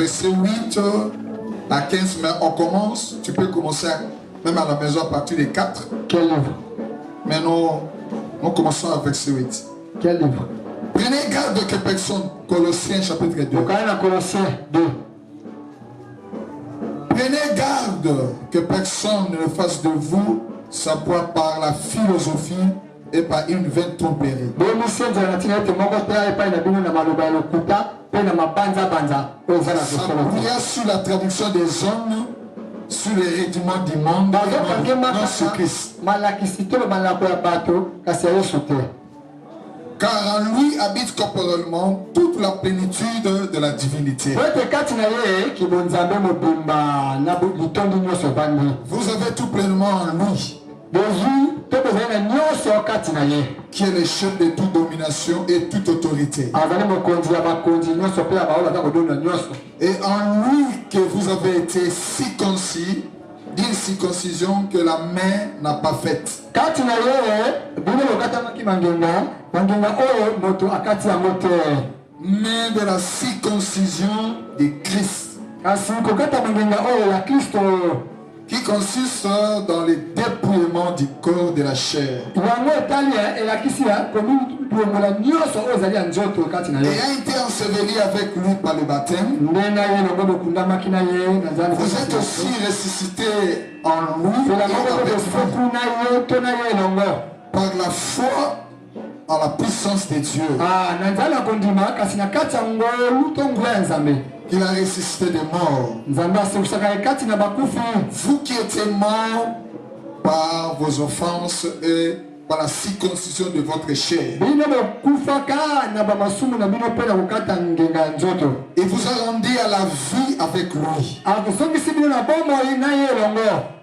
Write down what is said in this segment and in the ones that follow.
verset 8 à 15, mais on commence, tu peux commencer même à la maison à partir des 4. Quel livre? Mais nous commençons avec verset 8. Quel livre? Prenez garde que personne, Colossiens chapitre 2. Colossiens 2. Prenez garde que personne ne fasse de vous sa proie par la philosophie et par une vaine tromperie. S'appuyer sur la traduction des hommes, sur les rudiments du monde, non sur Christ. Car en lui habite corporellement toute la plénitude de la divinité. Vous avez tout pleinement en lui, qui est le chef de toute domination et toute autorité. Et en lui que vous avez été circoncis d'une circoncision que la main n'a pas faite. Mais de la circoncision de Christ, qui consiste dans le dépouillement du corps de la chair, ayant été enseveli avec lui par le baptême. Vous êtes aussi ressuscités en lui par la foi en la puissance de Dieu. Il a ressuscité des morts. Vous qui étiez morts par vos offenses et par la circoncision de votre chair. Il vous a rendu à la vie avec lui,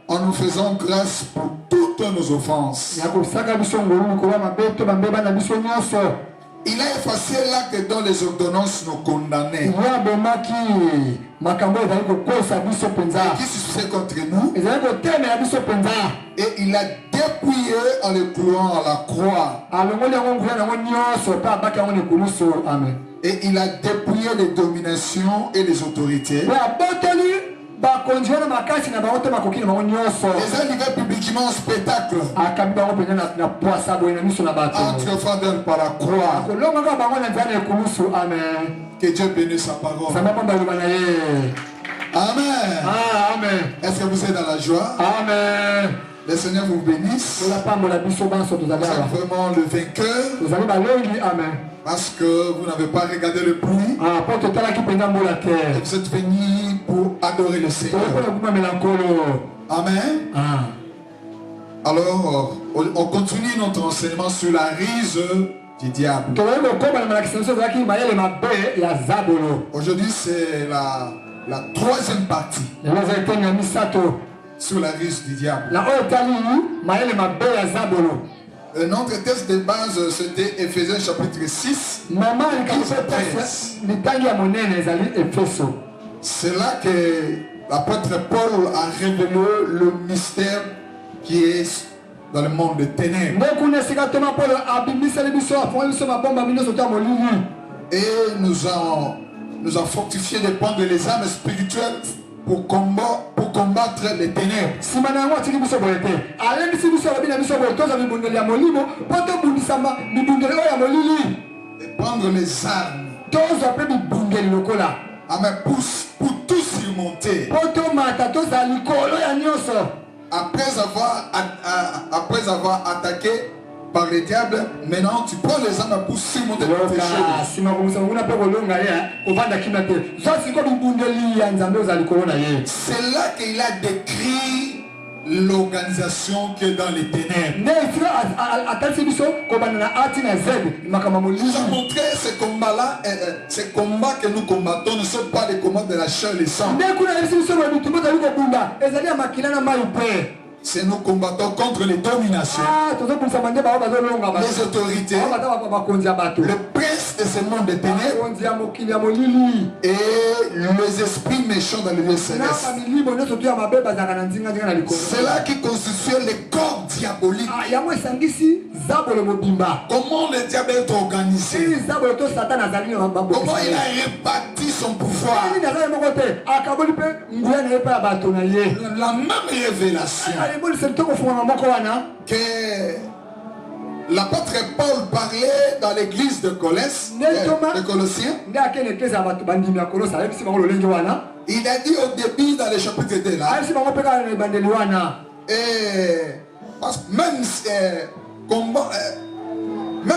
en nous faisant grâce pour toutes nos offenses. Il a effacé l'acte dont les ordonnances nous condamnaient, qui suffisait contre nous, et il a dépouillé en le clouant à la croix. Et il a dépouillé les dominations et les autorités. Ils ont livré publiquement un spectacle en triomphant d'elle par la croix. Que Dieu bénisse sa parole. Amen. Est-ce que vous êtes dans la joie? Amen. Le Seigneur vous bénisse. Vous êtes vraiment le vainqueur. Parce que vous n'avez pas regardé le pluie. Et vous êtes venus pour adorer le Seigneur. Amen. Alors, on continue notre enseignement sur la ruse du diable. Aujourd'hui, c'est la troisième partie sur la ruse du diable. Notre texte de base, c'était Éphésiens chapitre 6. C'est là que l'apôtre Paul a révélé le mystère qui est dans le monde des ténèbres. Et nous a fortifié de prendre les âmes spirituelles pour combattre les ténèbres. Et prendre les armes. Amen. Pour tout surmonter. Après avoir attaqué par le diable, maintenant tu prends les armes pour surmonter tes choses. C'est là qu'il a décrit l'organisation qui est dans les ténèbres. Il nous a montré ce combat-là, ces combats que nous combattons ne sont pas des combats de la chair et le sang. C'est nous combattons contre les dominations, les autorités, le prince de ce monde des ténèbres et les esprits méchants dans le lieu céleste. C'est là qui constitue le corps diabolique. Comment le diable est organisé, comment il a réparti son pouvoir. La même révélation que l'apôtre Paul parlait dans l'église de Colossiens. Il a dit au début dans le chapitre 2 là. Et parce que même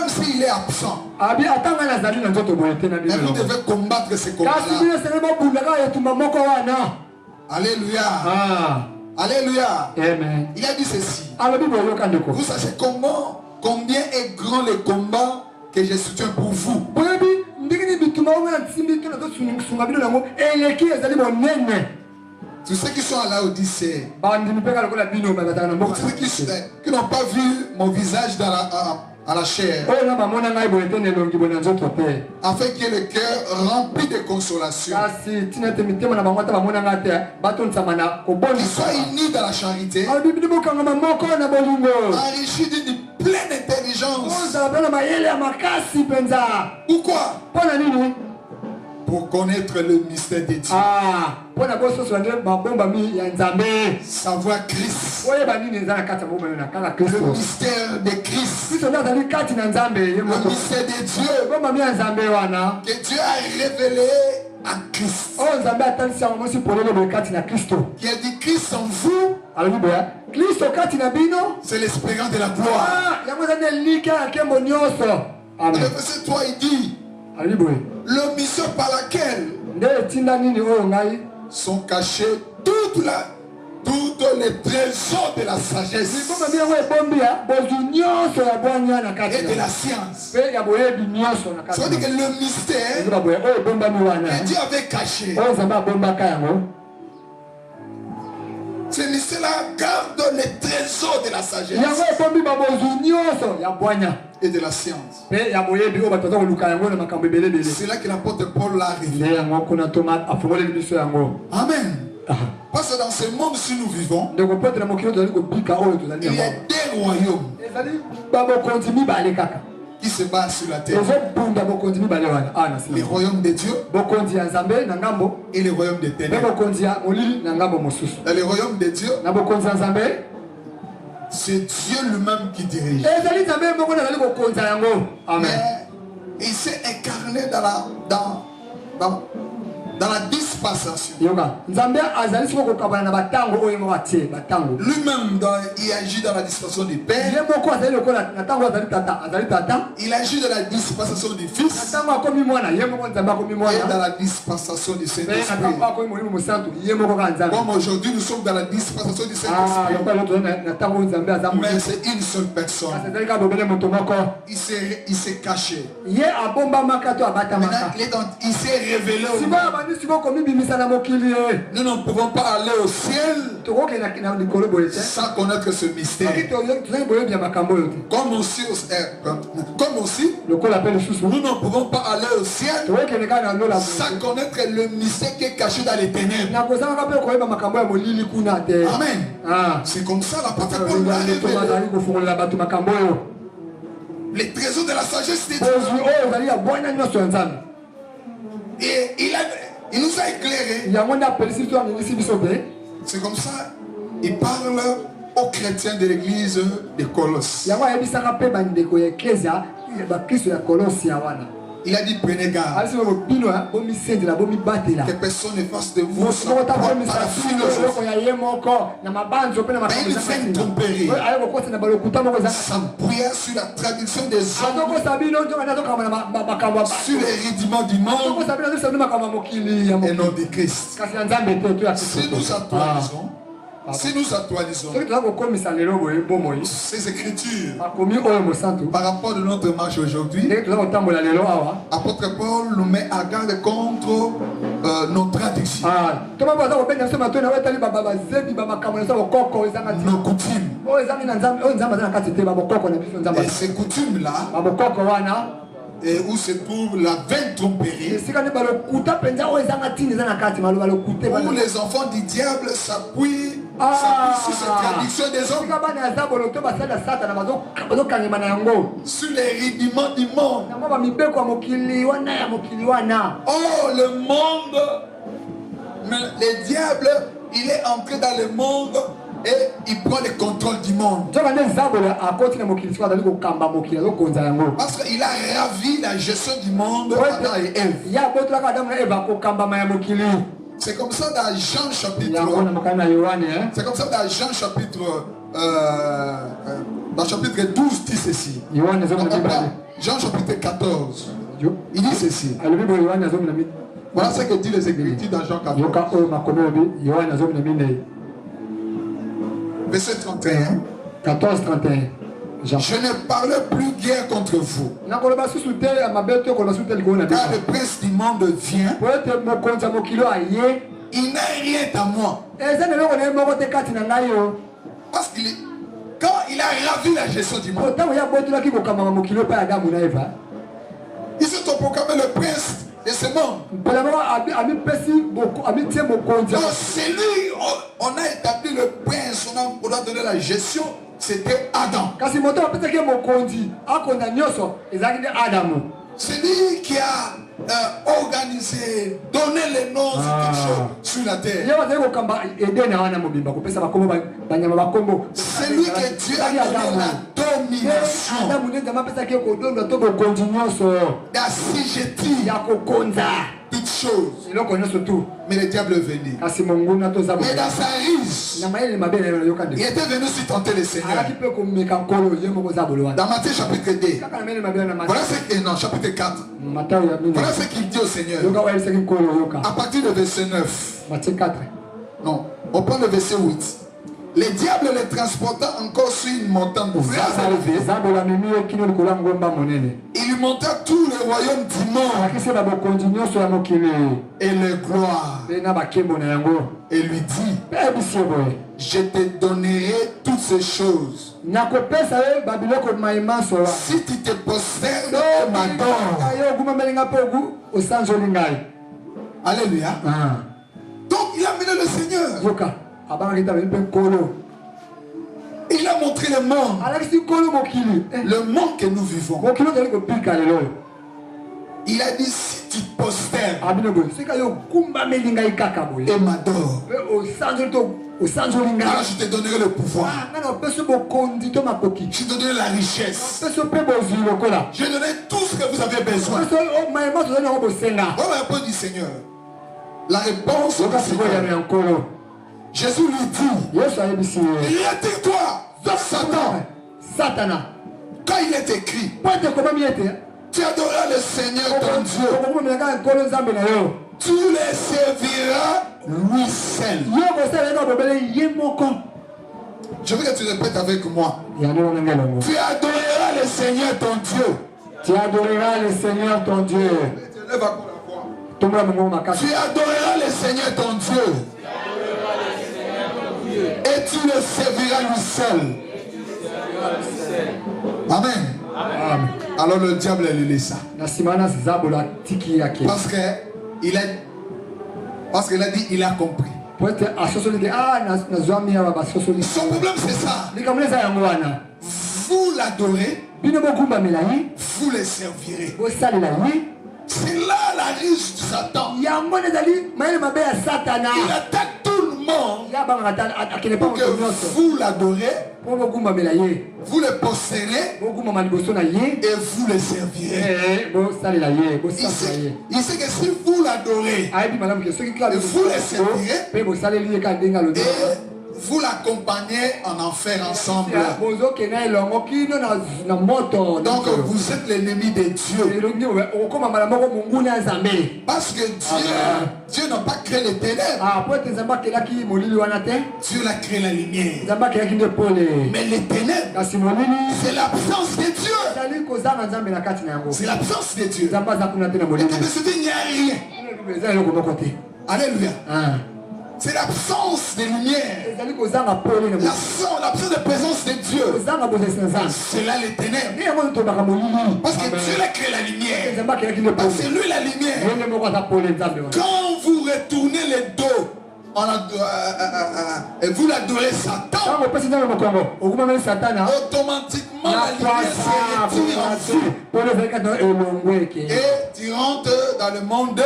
s'il est absent, vous devez combattre ce combat-là. Alléluia. Alléluia. Amen. Il a dit ceci. Vous savez combien est grand le combat que je soutiens pour vous. Tous ceux qui sont à l'Odyssée, pour ceux qui n'ont pas vu mon visage à la chair, afin qu'il y ait le cœur rempli de consolation, qu'ils soient unis dans la charité, enrichis d'une pleine intelligence. Pourquoi? Pour connaître le mystère de Dieu. Savoir Christ. Le mystère de Christ. Le mystère de Dieu. Que Dieu a révélé à Christ. Qui a dit Christ en vous. C'est l'espérance de la gloire. Le verset 3 il dit le mission par laquelle sont cachés toutes les trésors de la sagesse et de la science. Ça veut dire que le mystère que Dieu avait caché, ce mystère-là garde les trésors de la sagesse et de la science. C'est là que l'apôtre Paul l'a révélé. Amen. Parce que dans ce monde, si nous vivons, il y a des royaumes qui se battent sur la terre. Les royaumes de Dieu et les royaumes des ténèbres. Dans les royaumes de Dieu, c'est Dieu lui-même qui dirige. Mais il s'est incarné dans la dispensation. Lui-même, il agit dans la dispensation du Père. Il agit dans la dispensation du Fils. Et dans la dispensation du Saint-Esprit. Comme aujourd'hui, nous sommes dans la dispensation du Saint-Esprit. Mais c'est une seule personne. Il s'est caché. Maintenant, il s'est révélé au monde. Nous ne pouvons pas aller au ciel sans connaître ce mystère. Comme aussi, nous ne pouvons pas aller au ciel sans connaître le mystère qui est caché dans les ténèbres. Amen. C'est comme ça l'apôtre Paul l'a révélé. Les trésors de la sagesse de Dieu. Et il nous a éclairés. C'est comme ça, il parle aux chrétiens de l'église de Colosse. Il a dit prenez garde que personne ne fasse de vous sans par la philosophie. Il fait une tromperie, s'appuyer sur la traduction des hommes, sur les rudiments du monde et non de Christ. Si nous actualisons ces écritures par rapport à notre marche aujourd'hui, apôtre Paul nous met à garde contre nos traditions, nos coutumes. Et ces coutumes-là et où se trouve la vaine tromperie, où les enfants du diable s'appuient sur cette traduction des hommes, sur les rudiments du monde. Oh, le monde, le diable, il est entré dans le monde et il prend le contrôle du monde. Parce qu'il a ravi la gestion du monde Adam et Ève. C'est comme ça dans Jean chapitre. C'est comme ça dans Jean chapitre. Dans chapitre 12 dit ceci. Jean chapitre 14. Il dit ceci. Voilà ce que dit les Écritures dans Jean 14. Verset 31. 14-31. Je ne parle plus guère contre vous. Car le prince du monde vient. Il n'a rien à moi. Parce qu'il quand il a ravi la gestion du monde, il se proclamé le prince de ce monde. Donc c'est lui, on a établi le prince, on a donné la gestion, c'était Adam. C'est lui qui a organisé, donné les noms de toutes choses sur la terre. C'est lui que Dieu a donné la domination, l'assujetti, toutes choses. Mais le diable est venu. Mais dans sa ruse, il était venu aussi tenter le Seigneur. Dans Matthieu chapitre 2, voilà ce que, non, chapitre 4. Voilà ce qu'il dit au Seigneur. À partir du verset 9. Matthieu 4. Non, on prend le verset 8. Le diable le transporta encore sur une montagne très élevée. Il lui montra tout le royaume du monde et le gloire. Et lui dit, je te donnerai toutes ces choses si tu te prosternes et m'adores. Alléluia. Donc il a mené le Seigneur. Il a montré le monde. Le monde que nous vivons. Il a dit, si tu te prosternes et m'adores, alors je te donnerai le pouvoir. Je te donnerai la richesse. Je donnerai tout ce que vous avez besoin. Voilà la réponse du Seigneur. La réponse du Seigneur. Jésus lui dit, retire-toi, Satan. Quand il est écrit, tu adoreras le Seigneur ton Dieu. Tu le serviras lui seul. Je veux que tu répètes avec moi. Tu adoreras le Seigneur ton Dieu. Tu adoreras le Seigneur ton Dieu. Tu adoreras le Seigneur ton Dieu. Et tu le serviras lui seul. Amen. Alors le diable lui laissa. Parce qu'il a dit, il a compris. Son problème c'est ça. Vous l'adorez, vous le servirez. C'est là la ruse de Satan. Il attaque tout le monde pour que vous l'adorez, vous le posséderez et vous le servirez. Il sait que si vous l'adorez, vous le servirez et vous l'accompagnez en enfer ensemble. Donc vous êtes l'ennemi de Dieu. Parce que Dieu n'a pas créé les ténèbres. Dieu a créé la lumière. Mais les ténèbres, c'est l'absence de Dieu. C'est l'absence de Dieu. Et quand il n'y a rien. Alléluia. C'est l'absence de lumière. L'absence de présence de Dieu. C'est là les ténèbres. Parce que Dieu a créé la lumière. Parce que c'est lui la lumière. Quand vous retournez les dos, vous l'adorez Satan, automatiquement la lumière se retire en vous. Et tu rentres dans le monde de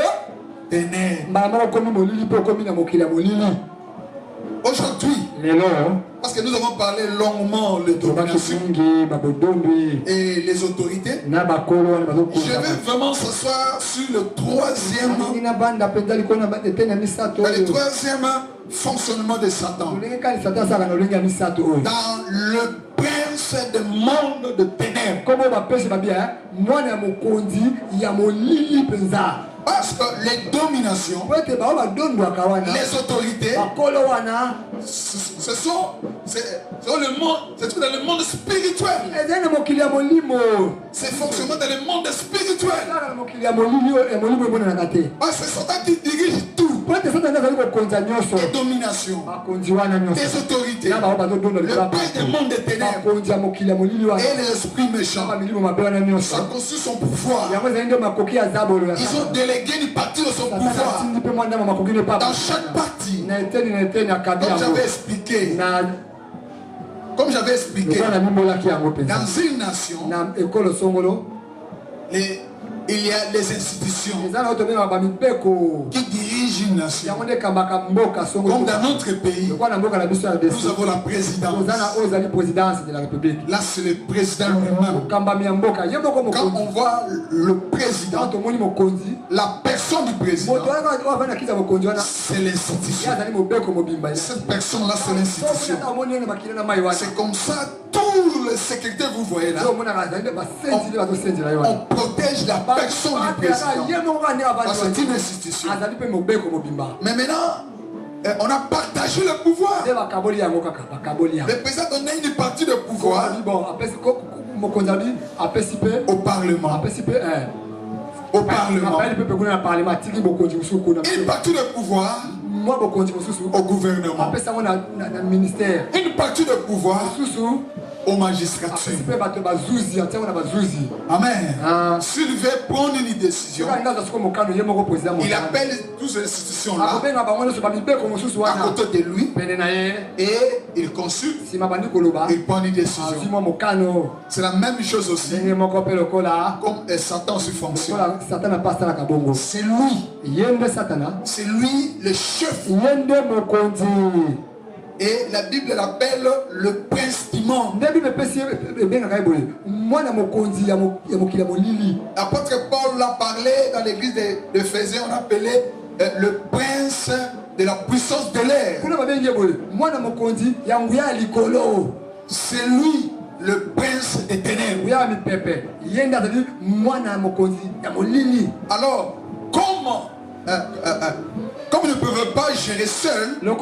aujourd'hui, parce que nous avons parlé longuement de domination et les autorités, je vais vraiment s'asseoir sur le troisième fonctionnement de Satan dans le prince du monde de ténèbres. Parce que les dominations, les autorités, ce sont le monde, c'est dans le monde spirituel. C'est fonctionnement dans le monde spirituel. Parce que c'est Satan qui dirige tout. Les dominations, les autorités, le prince du monde des ténèbres et les esprits méchants. Ça constitue son pouvoir. Ils ont délégué une partie de son pouvoir dans chaque partie. Comme j'avais expliqué, dans une nation, il y a les institutions qui dirigent une nation. Comme dans notre pays, nous avons la présidence. Là, c'est le président lui-même. Quand on voit le président, la personne du président, c'est l'institution. Cette personne-là, c'est l'institution. C'est comme ça, tous les secrétaires, vous voyez là, on protège la personne du président. Parce que c'est une institution. Mais maintenant, on a partagé le pouvoir. Le président donnait une partie de pouvoir au Parlement. Au Parlement. Une partie de pouvoir au gouvernement. Une partie de pouvoir aux magistrature. Amen. S'il veut prendre une décision, il appelle toutes ces institutions-là à côté de lui et il consulte, il prend une décision. C'est la même chose aussi. Comme Satan se fonctionne. C'est lui le chef. Et la Bible l'appelle le prince du monde. L'apôtre Paul l'a parlé dans l'église d'Éphésiens, on appelait le prince de la puissance de l'air. C'est lui le prince des ténèbres. Alors, comment comme il ne peut pas gérer seul, il a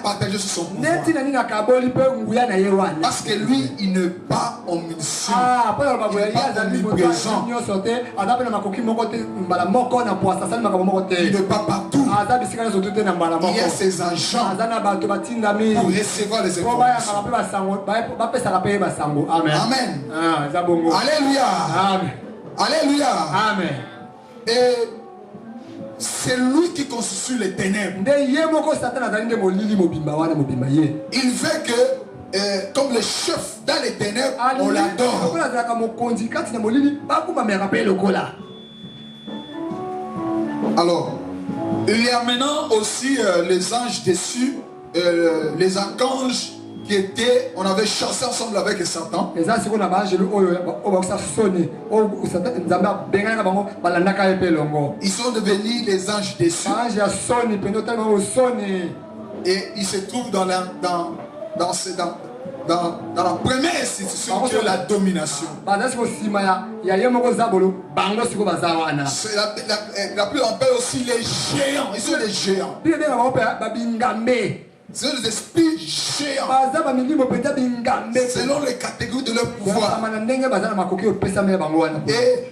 partagé sur son pouvoir. Parce que lui, il n'est pas omniscient. Il n'est pas omniprésent. Il n'est pas partout. Il y a ses agents pour recevoir les informations. Amen. Alléluia. Alléluia. Amen. Et c'est lui qui constitue les ténèbres. Il veut que, comme le chef dans les ténèbres, on l'adore. Alors, il y a maintenant aussi les anges déçus, les archanges qui étaient, on avait chassé ensemble avec Satan. Ils sont devenus les anges déçus. Et ils se trouvent dans la première institution qui est la domination. La plus on appelle aussi les géants. Ils sont les géants. Ce sont des esprits géants. Selon les catégories de leur pouvoir. Et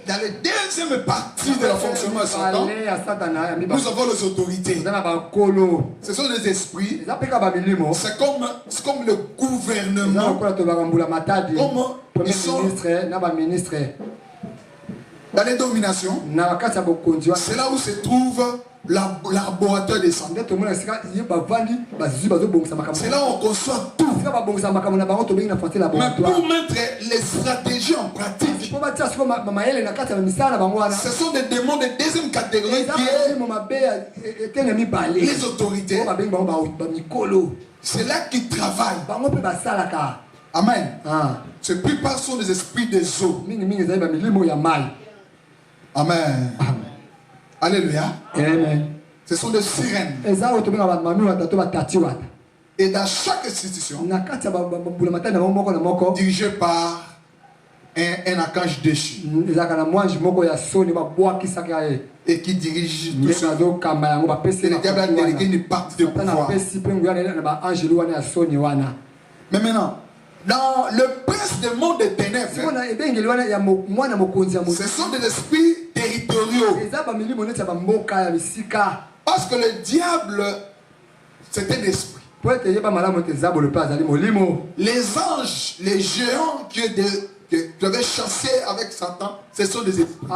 dans la deuxième partie de la fonctionnement de Satan, nous avons les autorités. Ce sont des esprits. C'est comme le gouvernement. Comme ils sont dans les dominations. C'est là où se trouve l'arborateur des sangs. C'est là où on conçoit tout. Mais pour mettre les stratégies en pratique, ce sont des démons de deuxième catégorie qui est les autorités. C'est là qu'ils travaillent. Amen. Ces plupart sont des esprits des eaux. Amen. Alléluia. Amen. Ce sont des sirènes. Et dans chaque institution, dirigée par un archange déchu. Et qui dirige tout ça. Et le diable a délégué une partie de pouvoir. Mais maintenant, dans le prince du monde des ténèbres, ce sont des esprits territoriaux. Parce que le diable, c'est un esprit. Les anges, les géants qui devaient chasser avec Satan, ce sont des esprits.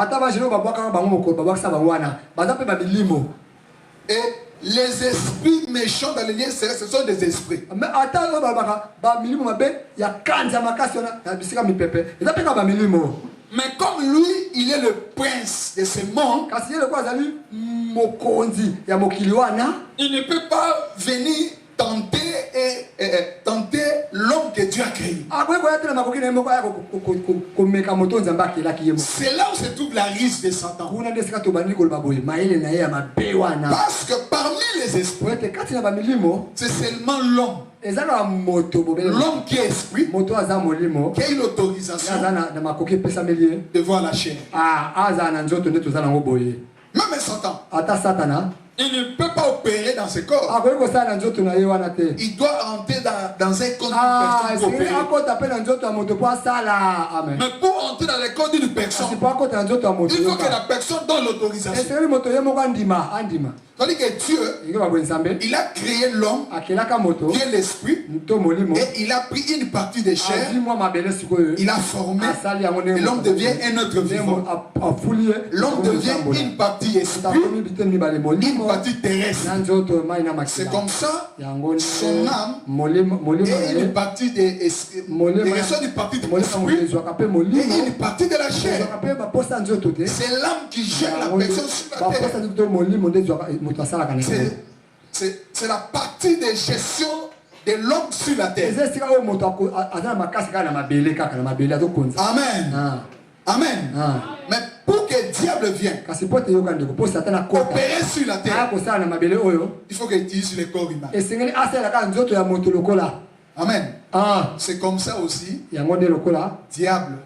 Et les esprits méchants dans les liens célestes, ce sont des esprits. Mais comme lui, il est le prince de ce monde, il ne peut pas venir tenter l'homme que Dieu a créé. C'est là où se trouve la risque de Satan. Parce que parmi les esprits, c'est seulement l'homme. L'homme qui est esprit, qui a une autorisation de voir la chair. Même Satan, il ne peut pas opérer dans ce corps. Il doit entrer dans un corps d'une personne pour opérer. Mais pour entrer dans le corps d'une personne, il faut que la personne donne l'autorisation. Tandis que Dieu, il a créé l'homme, qui est l'esprit, et il a pris une partie des chairs, il a formé, et l'homme devient un être vivant. L'homme devient une partie esprit, une partie terrestre. C'est comme ça, son âme est une partie de l'esprit, une partie de l'esprit, et une partie de la chair. C'est l'âme qui gère la personne sur la terre. C'est la partie de gestion de l'homme sur la terre. Amen. Amen. Mais pour que le diable vienne opérer sur la terre, il faut qu'il utilise les corps humains. Amen. C'est comme ça aussi. Diable,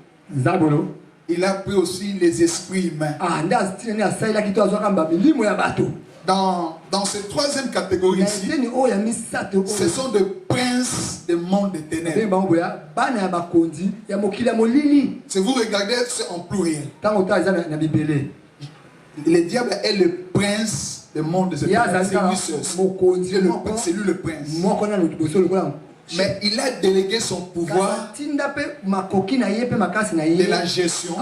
il a pris aussi les esprits humains. Dans cette troisième catégorie ici, ce sont des princes du monde des ténèbres. Si vous regardez, c'est en pluriel. Le diable est le prince du monde des ténèbres. C'est lui le prince. Mais il a délégué son pouvoir de la gestion du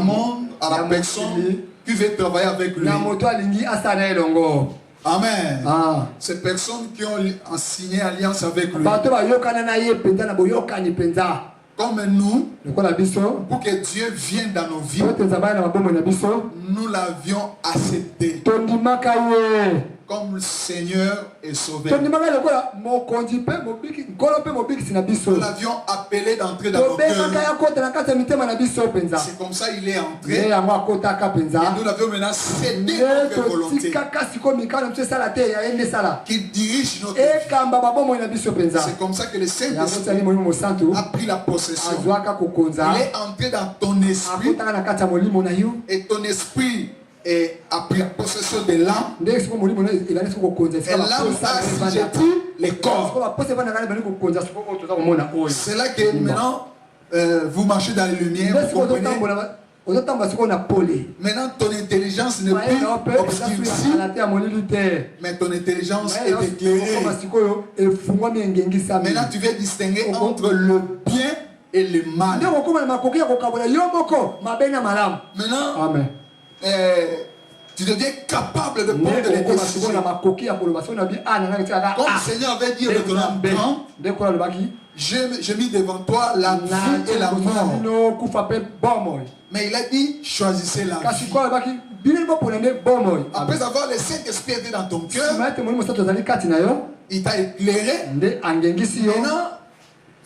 monde à la personne qui veut travailler avec lui. Amen. Ces personnes qui ont signé alliance avec lui. Comme nous, pour que Dieu vienne dans nos vies, nous l'avions accepté comme le Seigneur et Sauveur. Nous l'avions appelé d'entrer dans nos cœurs. C'est comme ça qu'il est entré. Et nous l'avions maintenant cédé notre volonté. Qu'il dirige notre vie. C'est comme ça que le Saint-Esprit a pris la possession. Il est entré dans ton esprit. Et ton esprit et a pris possession de l'âme. Et l'âme a assujetti les corps. C'est là que maintenant, vous marchez dans les lumières, vous comprenez. Maintenant, ton intelligence n'est plus obscurcie, mais ton intelligence est éclairée. Maintenant, tu veux distinguer entre le bien et le mal. Maintenant, Amen. Tu deviens capable de prendre des décisions. Comme le Seigneur avait dit au Deutéronome, j'ai mis devant toi la vie et la mort. Mais il a dit, choisissez la vie. Après avoir le Saint-Esprit été dans ton cœur, il t'a éclairé. Maintenant,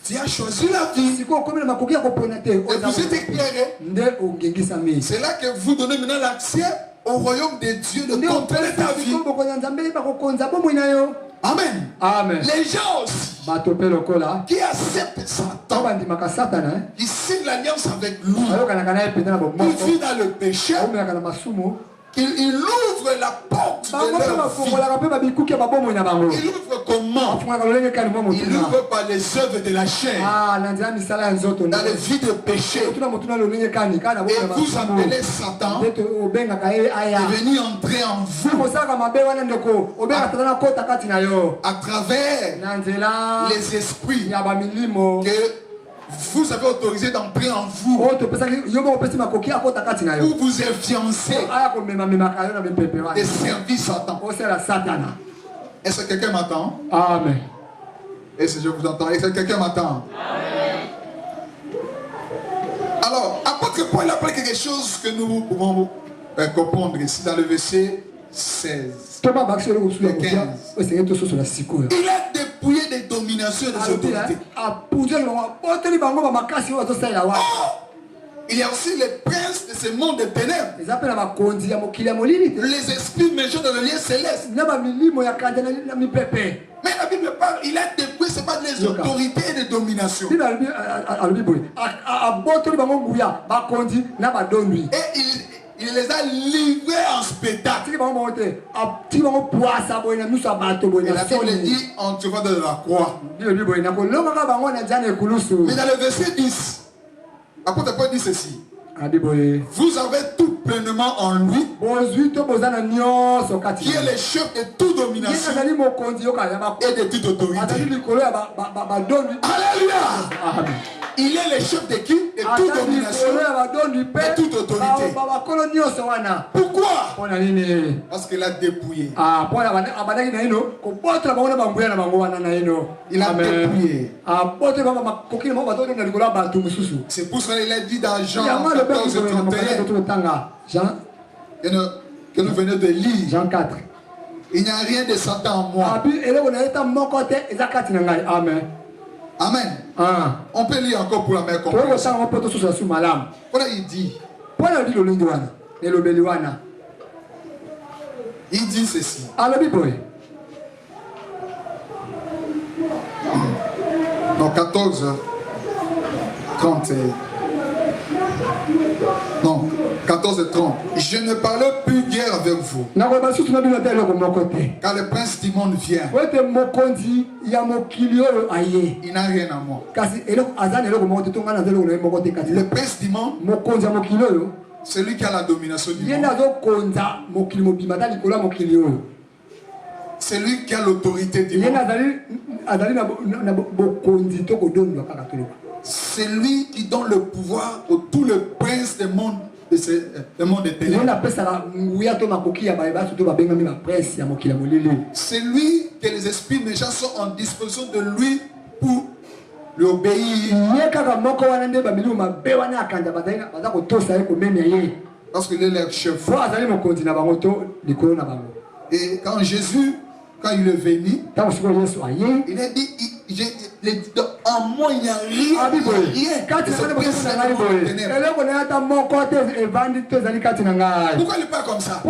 tu as choisi la vie. Et vous êtes éclairé. C'est là que vous donnez maintenant l'accès au royaume de Dieu de contrôler ta vie. Amen. Amen. Les gens aussi qui acceptent Satan, qui signent l'alliance avec lui, qui vivent dans le péché, il ouvre la porte de leur vie. Il ouvre comment? Il ouvre par les œuvres de la chair, dans les vies de péché. Et vous appelez Satan et venir entrer en vous à travers les esprits que vous avez autorisé d'entrer en vous pour vous influencer et servir Satan. Est-ce que quelqu'un m'entend? Amen. Est-ce que je vous entends? Est-ce que quelqu'un m'entend? Alors, apôtre Paul a parlé quelque chose que nous pouvons comprendre ici dans le verset 16. Il a dépouillé des dominations et des autorités. Il y a aussi les princes de ce monde de ténèbres. Les esprits méchants dans le lieu céleste. Mais la Bible parle, il a dépouillé, ce n'est pas des autorités et des dominations. Et il les a livrés en spectacle. Et la Bible dit en trouvant de la croix. Mais dans le verset 10, l'apôtre Paul dit ceci. Vous avez tout pleinement en lui, qui est le chef de toute domination et de toute autorité. Alléluia. Il est le chef de qui? De toute domination et toute autorité. Pourquoi? Parce qu'il a dépouillé. Il a dépouillé. C'est pour cela qu'il a dit dans Jean 14 et 31 que nous venons de lire. Jean 4. Il n'y a rien de Satan en moi. Amen. Amen. On peut lire encore pour la meilleure compréhension. Voilà, il dit. Il dit ceci. Dans 14, 30. Non, 14 et 30. Je ne parle plus guère avec vous. Car le prince du monde vient. Il n'a rien à moi. Le prince du monde, c'est lui qui a la domination du monde. C'est lui qui a l'autorité du monde. C'est lui qui donne le pouvoir à tous les princes du monde de ténèbres. C'est lui que les esprits méchants sont en disposition de lui pour lui obéir. Parce qu'il est leur chef. Et quand Jésus, quand il est venu, il a dit, en moi il n'y a rien. Pourquoi il parle comme ça?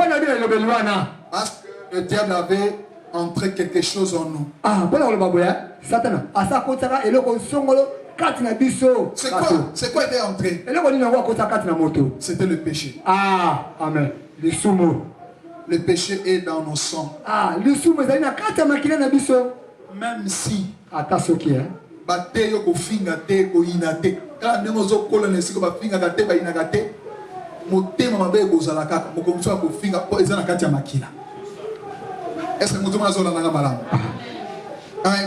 Parce que le diable avait entré quelque chose en nous. C'est quoi était entré? C'était le péché. Amen. Le péché est dans nos sangs. Même si bate yo kofinga te ko inate kala ndenge ozokola na esika bafinga te ba inaka te motema mabe ekozala kaka mokomuso ya kofinga po eza na kati ya makila. Est-ce que moto mazola nanga malamu?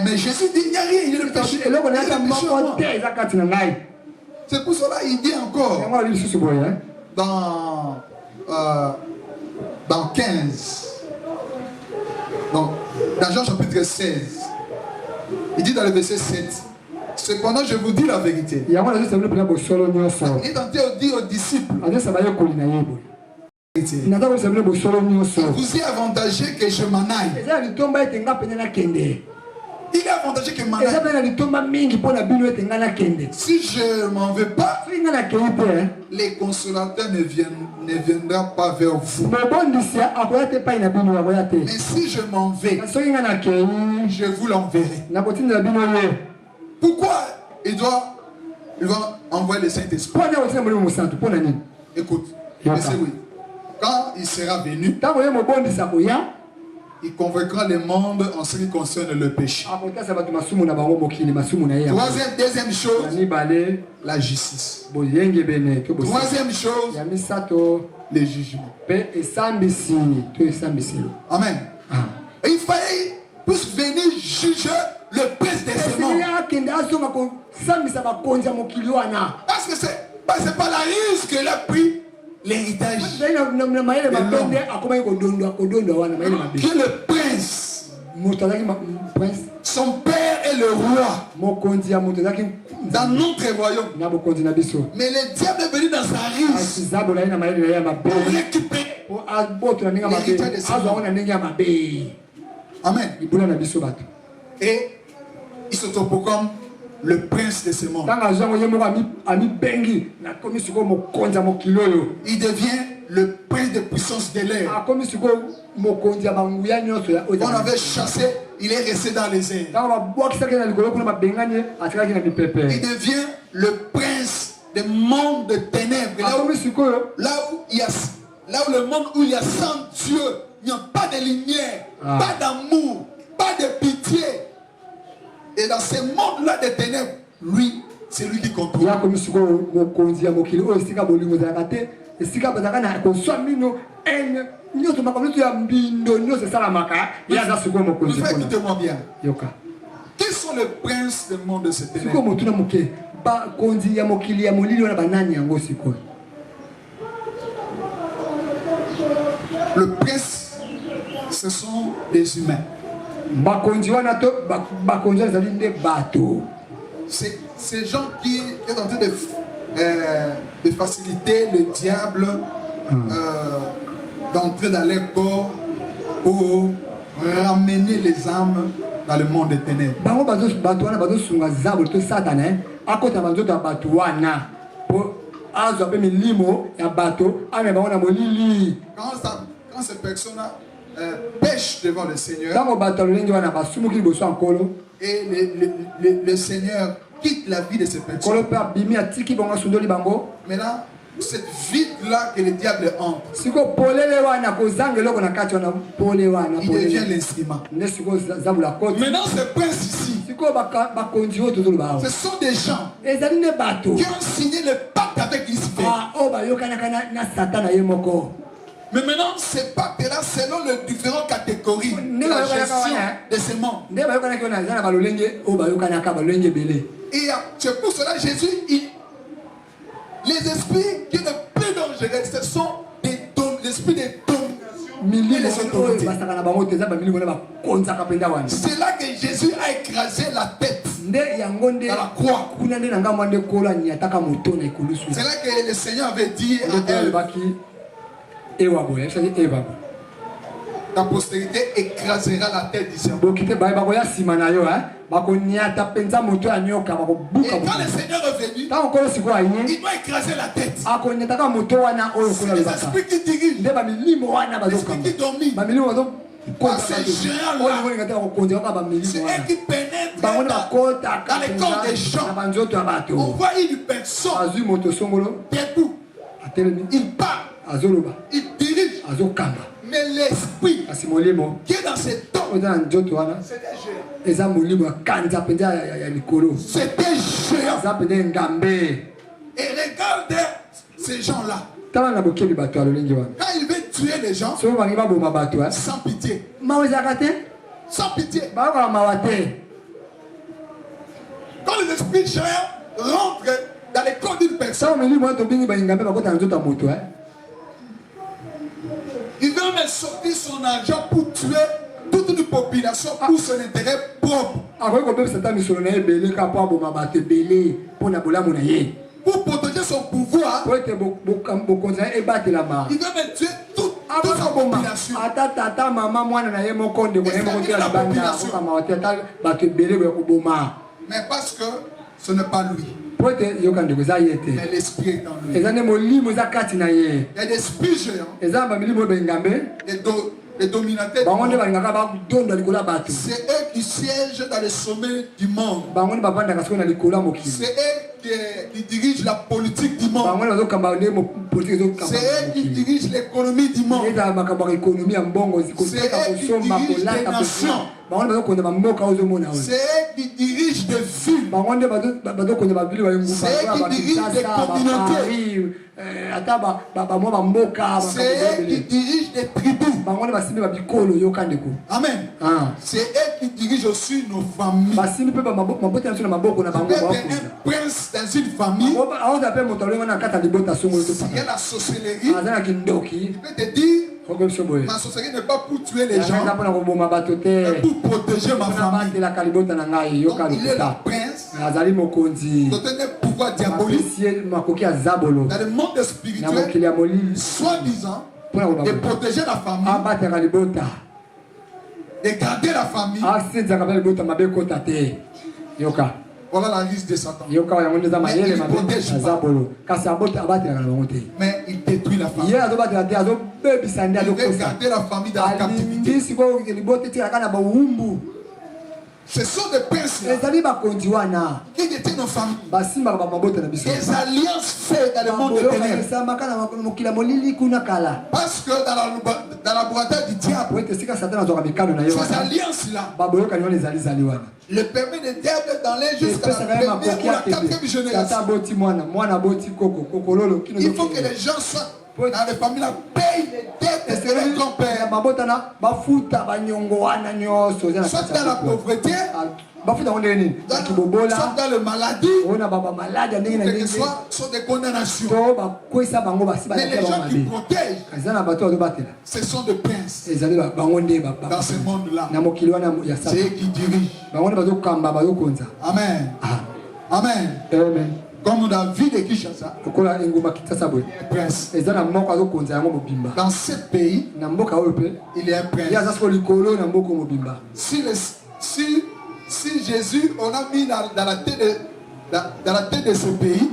Mais Jésus dit il n'y a rien, il est le péché. C'est pour cela il dit encore dans 15 donc dans Jean chapitre 16 il dit dans le verset 7 cependant je vous dis la vérité. Il est en train de dire aux disciples il vous est avantagé que je m'en aille. Il est avantagé que je m'en aille. Si je ne m'en vais pas, les consolateurs ne viendront pas vers vous. Mais si je m'en vais, je vous l'enverrai. Pourquoi il doit envoyer le Saint-Esprit? Écoute, oui. Quand il sera venu, il convaincra le monde en ce qui concerne le péché. Deuxième chose, la justice. Troisième chose, le jugement. Amen. Et il fallait plus venir juger le prince des démons. Parce que c'est pas la risque qu'il a pris. L'héritage que le prince, son père est le roi dans notre royaume, mais le diable est venu dans sa risque pour récupérer l'héritage de ses parents. Amen. Et il se trouve comme le prince de ce monde. Il devient le prince de puissance de l'air. On avait chassé, il est resté dans les airs. Il devient le prince des mondes de ténèbres. Là où le monde où il y a sans Dieu, il n'y a pas de lumière, pas d'amour, pas de pitié. Et dans ce monde-là des ténèbres, lui, c'est lui qui contrôle. Écoutez-moi bien. Quels sont les princes du monde de ces ténèbres? Le prince, ce sont des humains. C'est ces gens qui sont en train de faciliter le diable d'entrer dans leur corps pour ramener les âmes dans le monde des ténèbres. Quand ces personnes-là pêche devant le Seigneur et le Seigneur quitte la vie de ces personnes. Maintenant, cette vide-là que le diable entre, il devient l'instrument. Maintenant, ce prince ici, ce sont des gens qui ont signé le pacte avec Lucifer. Mais maintenant, ces pactes-là, selon les différentes catégories de la gestion de ces mondes. Et c'est pour cela Jésus, les esprits qui ne plus dangereux, ce sont des esprits de domination et les autorités. C'est là que Jésus a écrasé la tête dans la croix. C'est là que le Seigneur avait dit à elle, ta postérité écrasera la tête du serpent. Et quand le Seigneur est venu, il doit écraser la tête. C'est les esprits qui dirigent, les esprits qui dominent. Par ces géants-là, c'est eux qui pénètrent dans les corps des gens. On voit une personne debout, il part il dirige. Mais l'esprit qui est dans cet homme, c'était géant. C'était géant. Et regardez ces gens-là. Quand il veut tuer les gens, sans pitié. Sans pitié. Quand les esprits géants rentrent dans les corps d'une personne, il veut même sortir son argent pour tuer toute une population pour son intérêt propre. Pour protéger son pouvoir, il veut même tuer toute sa population. Mais parce que ce n'est pas lui. Mais l'esprit est en lui. Il y a des esprits géants, les dominateurs, c'est eux qui siègent dans les sommets du monde. C'est eux qui dirigent la politique du monde. C'est eux qui dirigent l'économie du monde. C'est eux qui dirigent les nations. C'est eux qui dirigent des villes. C'est eux qui dirigent des communautés. C'est eux qui dirigent des tribus. Amen. C'est eux qui dirigent aussi nos familles. Il peut être un prince dans une famille. S'il y a la sorcellerie, il peut te dire: ma sorcellerie n'est pas pour tuer les gens, mais pour protéger ma famille. Donc, il est le prince, doté d'un pouvoir diabolique dans le monde spirituel, soi-disant de protéger la famille, de garder la famille. Voilà la liste de Satan. Mais il protège pas. Mais il détruit la famille. Il veut garder la famille dans la captivité. Ce sont des princes qui détiennent nos familles. Des alliances faites dans le monde de ténèbres. Parce que dans la laboratoire du diable, ces alliances-là le permet de diable d'aller jusqu'à la première ou la quatrième génération. Il faut que les gens soient dans les familles là payent les dettes de leur grand-père. Soit dans la pauvreté, soit dans le maladie, que ce soit des condamnations. Mais les gens qui protègent, ce sont des princes. Dans ce monde-là, c'est eux qui dirigent. Amen. Amen. Comme David de Kinshasa, prince. Dans ce pays, il est un prince. Si Jésus, on a mis dans la tête de ce pays,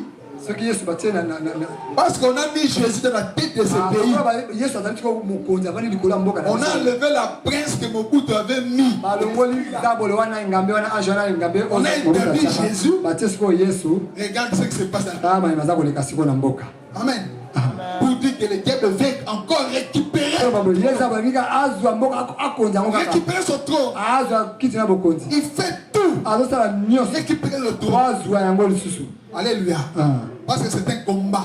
parce qu'on a mis Jésus dans la tête de ce pays, on a enlevé la prince que Mobutu avait mis. On a interdit Jésus. Regarde ce qui se passe dans le monde. Amen. Pour dire que le diable veut encore récupérer son trône. Il fait tout. Récupérer le trône. Alléluia. Parce que c'est un combat.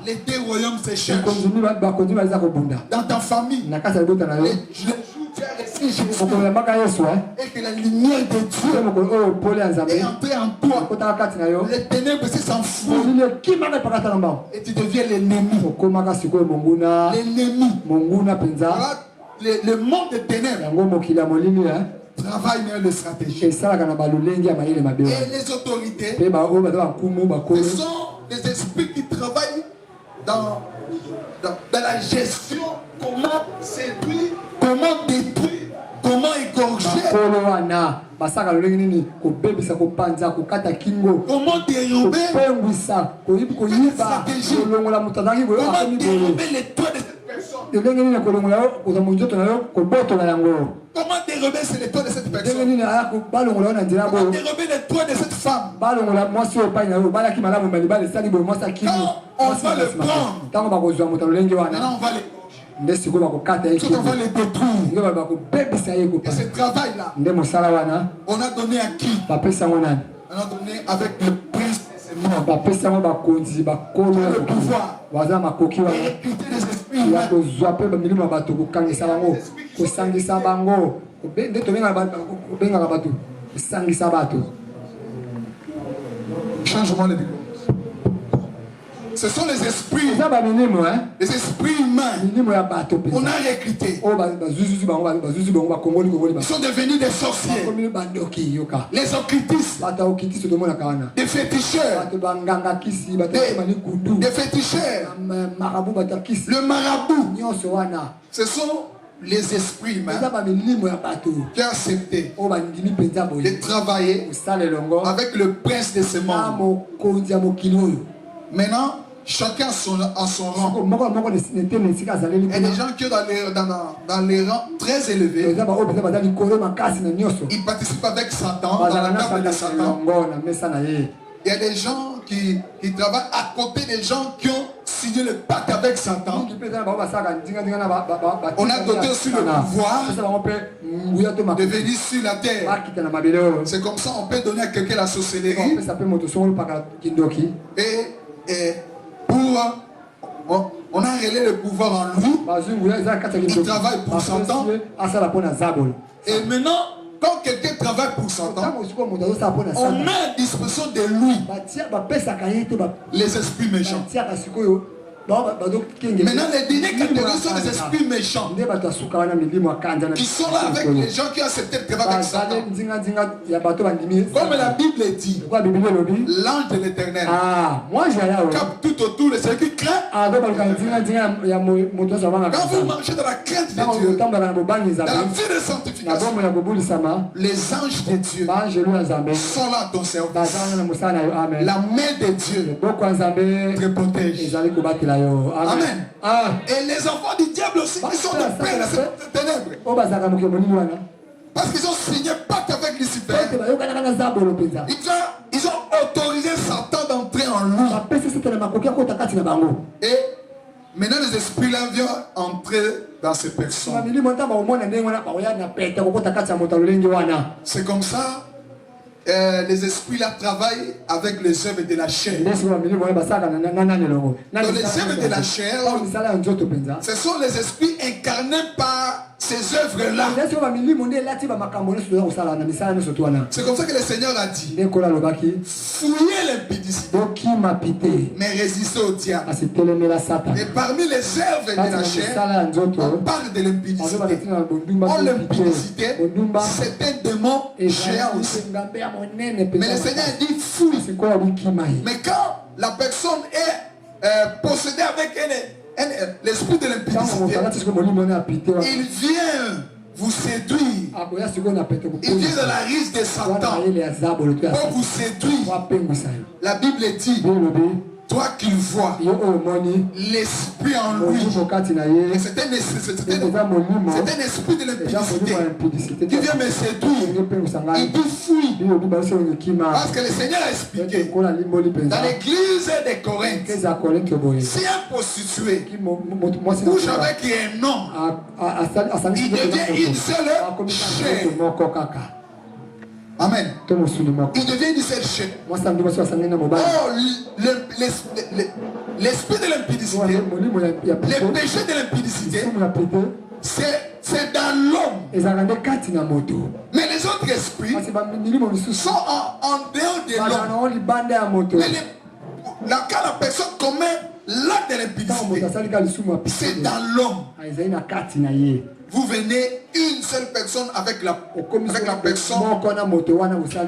Les deux royaumes se cherchent. Dans ta famille, les jours tu as reçu Jésus, et que la lumière de Dieu est entrée en toi. Les ténèbres s'enfuient. Et tu deviens l'ennemi. L'ennemi. Le monde des ténèbres travaille dans les stratégies. Et les autorités, ce sont des esprits qui travaillent dans la gestion. Comment séduire, comment détruire, comment égorger, comment dérober, comment dérober les toits de cette personne, comment dérober dérober c'est les toits de cette personne. On va dérober les toits de cette femme. Quand on va le prendre, maintenant on va les tout on va les détruire. Et ce travail-là, on a donné à qui? On a donné avec le prince de ces morts. Le pouvoir. Et quitter les esprits changement de vie. Ce sont les esprits. Les esprits humains. On a recruté. Ils sont devenus des sorciers. Les occultistes. Des féticheurs. Des féticheurs. Le marabout. Ce sont les esprits humains qui ont accepté de travailler avec le prince de ce monde. Maintenant, chacun à son rang. Il y a des gens qui sont dans les rangs très élevés. Ils participent avec Satan, dans la table de Satan. Il y a des gens qui travaillent à côté des gens qui ont signé le pacte avec Satan. On a doté aussi le pouvoir de venir sur la terre. C'est comme ça on peut donner à quelqu'un la sorcellerie. Et on a relé le pouvoir en lui. Il travaille pour Satan. Et maintenant, quand quelqu'un travaille pour Satan, on met à disposition de lui les esprits méchants. Maintenant, les derniers catégories sont les esprits méchants qui sont là avec les gens qui ont accepté de travailler avec Satan. Comme la Bible dit, l'ange de l'Éternel capte tout autour de celui qui craint. Quand vous marchez dans la crainte de Dieu, dans la vie de sanctification, les anges de Dieu sont là à ton service. La main de Dieu te protège. Amen. Et les enfants du diable aussi, ils sont de paix de cette ténèbres. Parce qu'ils ont signé pacte avec Lucifer. Ils ont autorisé Satan d'entrer en lui. Et maintenant les esprits là viennent entrer dans ces personnes. C'est comme ça. Les esprits là travaillent avec les œuvres de la chair. Dans les œuvres de la chair, ce sont les esprits incarnés par ces œuvres là. C'est comme ça que le Seigneur a dit: fouillez l'impudicité, mais résistez au diable. Et parmi les œuvres de la chair, on parle de l'impudicité. L'impudicité, c'est un démon géant aussi. Mais le Seigneur dit fouille. Mais quand la personne est possédée avec l'esprit de l'impudicité, il vient vous séduire. Il vient dans la risque de Satan pour vous séduire. La Bible dit: toi qui vois l'esprit en lui, c'est un esprit de l'impudicité qui vient me séduire. Il dit fouille. Parce que le Seigneur a expliqué dans l'église de Corinthe, si un prostitué couche avec un homme, il devient une seule chair. Amen. Il devient une seule chair. Oh, l'esprit de l'impudicité, le péché de l'impudicité, c'est dans l'homme. Mais les autres esprits sont en dehors de l'homme. Mais quand la personne commet l'acte de l'impudicité, c'est dans l'homme. Vous venez une seule personne avec la personne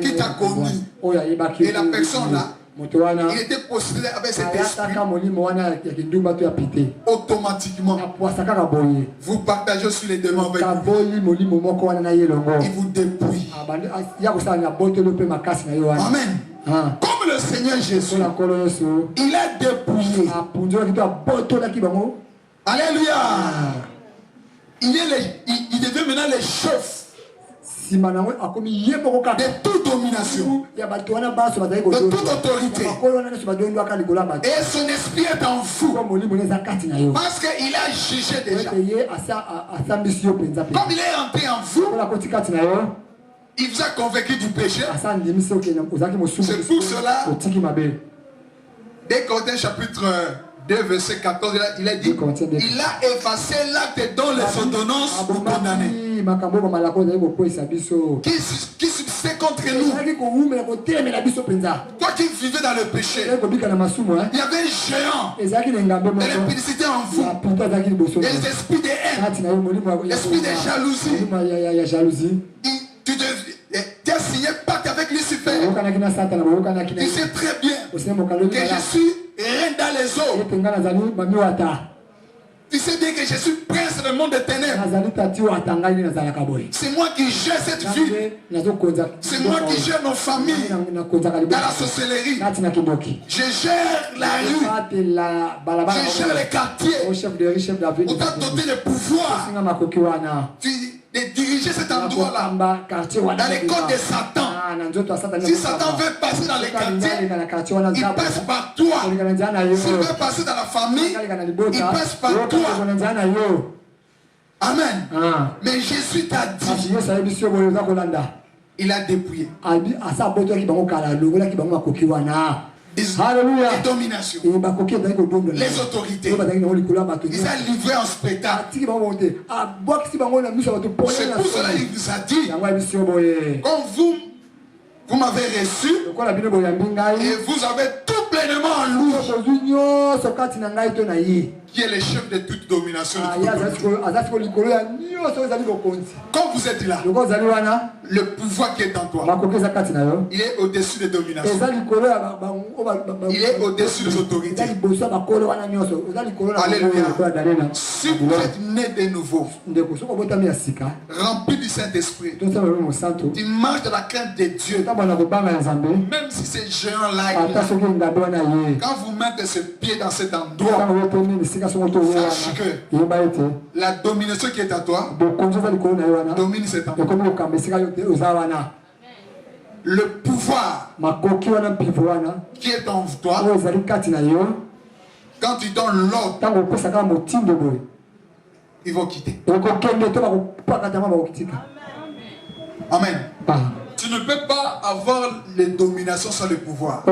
qui t'a connu. Et la personne là, il était possédé avec cet esprit. Automatiquement, vous partagez sur les demandes avec vous. Il vous dépouille. Amen. Comme le Seigneur Jésus, il a dépouillé. Alléluia. Il devient maintenant le chef de toute domination, de toute autorité. Et son esprit est en vous. Parce qu'il a jugé déjà. Comme il est rentré en vous, il vous a convaincu du péché. C'est pour cela, dès Corinthiens chapitre 2, verset 14, il a dit, il a effacé l'acte dont les ordonnances vous condamnaient. Qui subsistait contre nous. Toi qui vivais dans le péché, il y avait un géant de l'impudicité en vous, et les esprits de haine, l'esprit de jalousie. Tu as signé pacte avec Lucifer. Tu sais très bien que je suis reine dans les eaux. Tu sais bien que je suis prince du monde des ténèbres. C'est moi qui gère cette vie. C'est moi qui gère nos familles dans la sorcellerie. Je gère la rue. Je gère les quartiers. On t'a doté de pouvoir de diriger cet endroit-là dans les côtes de Satan. Si Satan veut passer dans les quartiers, il passe par toi. S'il veut passer dans la famille, il passe par toi. Amen. Mais Jésus t'a dit, il a dépouillé. Alléluia. Les dominations, les autorités, il a livré en spectacle. C'est pour cela qu'il vous a dit, quand vous m'avez reçu et vous avez tout pleinement en lui, qui est le chef de toute domination. Quand vous êtes là, le pouvoir qui est en toi, il est au-dessus des dominations. Il est au-dessus des autorités. Alléluia. Si vous êtes né de nouveau, rempli du Saint-Esprit, tu marches dans la crainte de Dieu, même si c'est géant-là, quand vous mettez ce pied dans cet endroit, sache que la domination qui est à toi domine cet endroit. Le pouvoir qui est en toi, quand tu donnes l'ordre, ils vont quitter. Amen. Tu ne peux pas avoir les dominations sans le pouvoir.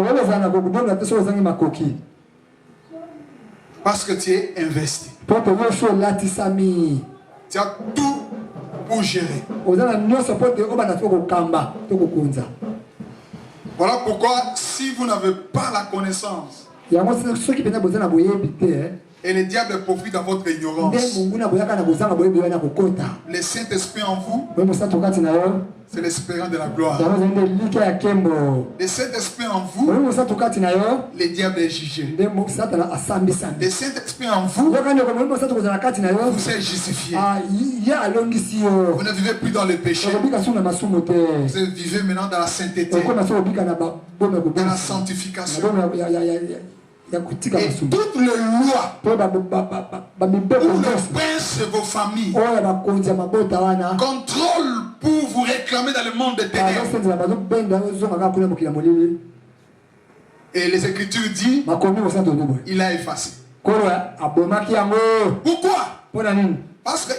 Parce que tu es investi. Tu as tout pour gérer. Voilà pourquoi si vous n'avez pas la connaissance, et le diable profite dans votre ignorance, le Saint-Esprit en vous, c'est l'espérance de la gloire. Le Saint-Esprit en vous, le diable est jugé. Le Saint-Esprit en vous, vous êtes justifié. Vous ne vivez plus dans le péché. Vous vivez maintenant dans la sainteté, dans la sanctification. Et toute le loi où le prince de vos familles contrôle pour vous réclamer dans le monde des ténèbres. Et les Écritures disent, il a effacé. Pourquoi? Parce que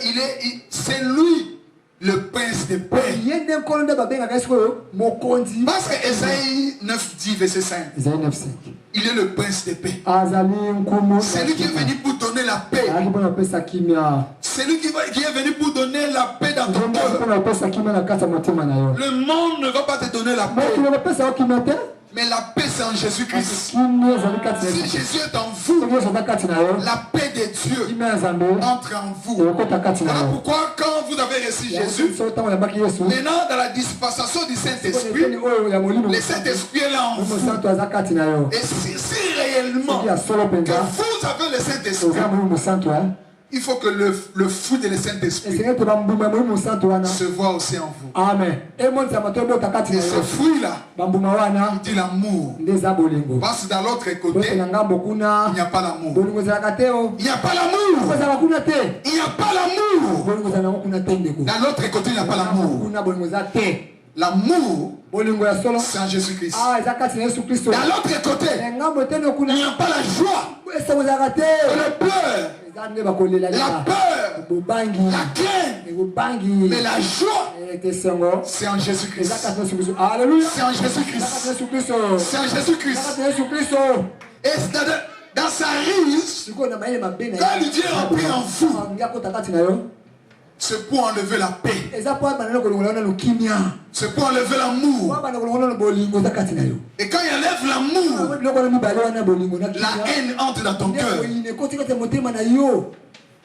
c'est lui le prince de paix. Parce que Esaïe 9:10 verset 5. Il est le prince de paix. C'est lui qui est venu pour donner la paix. C'est lui qui est venu pour donner la paix dans ton cœur. Le monde ne va pas te donner la paix. Mais la paix c'est en Jésus-Christ. Si Jésus est en vous, la paix de Dieu entre en vous. Voilà pourquoi quand vous avez reçu Jésus, maintenant dans la dispensation du Saint-Esprit, le Saint-Esprit est là en vous. Et si réellement que vous avez le Saint-Esprit, il faut que le fruit de le Saint-Esprit se voit aussi en vous. Amen. Et ce fruit-là, il dit l'amour. Parce que dans l'autre côté, il n'y a pas l'amour. Il n'y a pas l'amour. Il n'y a pas l'amour. Dans l'autre côté, il n'y a pas l'amour. L'amour, c'est en Jésus-Christ. Dans l'autre côté, il n'y a pas la joie. Le peur. La peur, la crainte, mais la joie, c'est en Jésus-Christ. C'est en Jésus-Christ. C'est en Jésus-Christ. Et dans sa ruse, quand Dieu est rempli en vous, c'est pour enlever la paix. C'est pour enlever l'amour. Et quand il enlève l'amour, la haine entre dans ton cœur.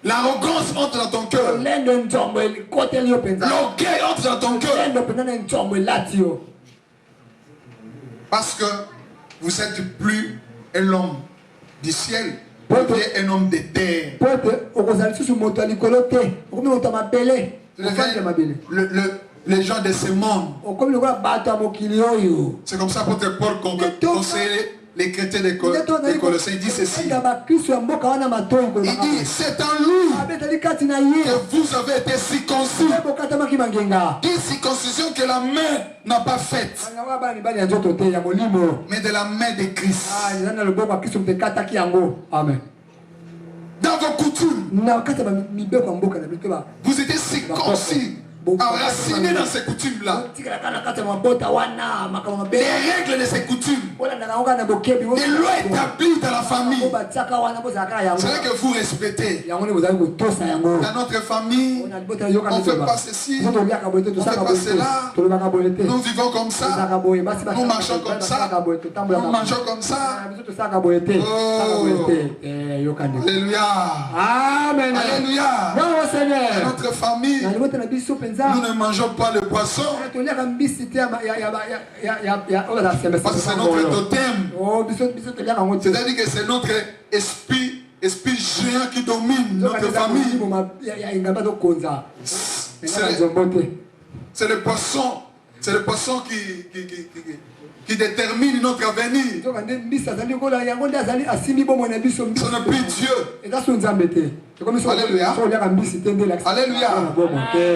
L'arrogance entre dans ton cœur. L'orgueil entre dans ton cœur. Parce que vous êtes plus un homme du ciel. Vous êtes un homme de terre. Les gens de ce monde. C'est comme ça pour Paul conseiller les chrétiens des Colossiens. Il dit ceci. Il dit, c'est en lui que vous avez été circoncis. Une circoncision que la main n'a pas faite, mais de la main de Christ. Amen. Dans vos coutumes, vous étiez circoncis, enracinés dans ces coutumes-là. Les règles de ces coutumes, les lois établies dans la famille, c'est vrai que vous respectez. Dans notre famille, on ne fait pas ceci, on ne fait pas cela. Nous vivons comme ça, nous marchons comme ça, nous mangeons comme ça. Oh. Alléluia. Amen. Alléluia. Dans notre famille, nous ne mangeons pas le poisson. Parce que c'est notre totem. C'est-à-dire que c'est notre esprit géant qui domine notre famille. C'est le poisson. C'est le poisson qui détermine notre avenir. Ce n'est plus Dieu. Alléluia. Alléluia.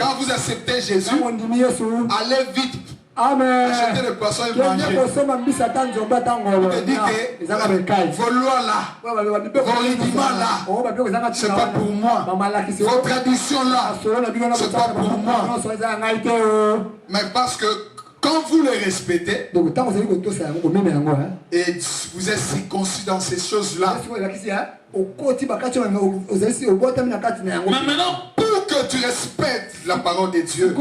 Quand vous acceptez Jésus, allez vite. Amen. Achetez le poisson et mangez. Je dis que vos lois là, vos rudiments là, c'est pas pour moi. Vos traditions là, c'est pas pour moi. Mais parce que quand vous les respectez, et vous êtes circoncis dans ces choses-là, mais maintenant, pour que tu respectes la parole de Dieu,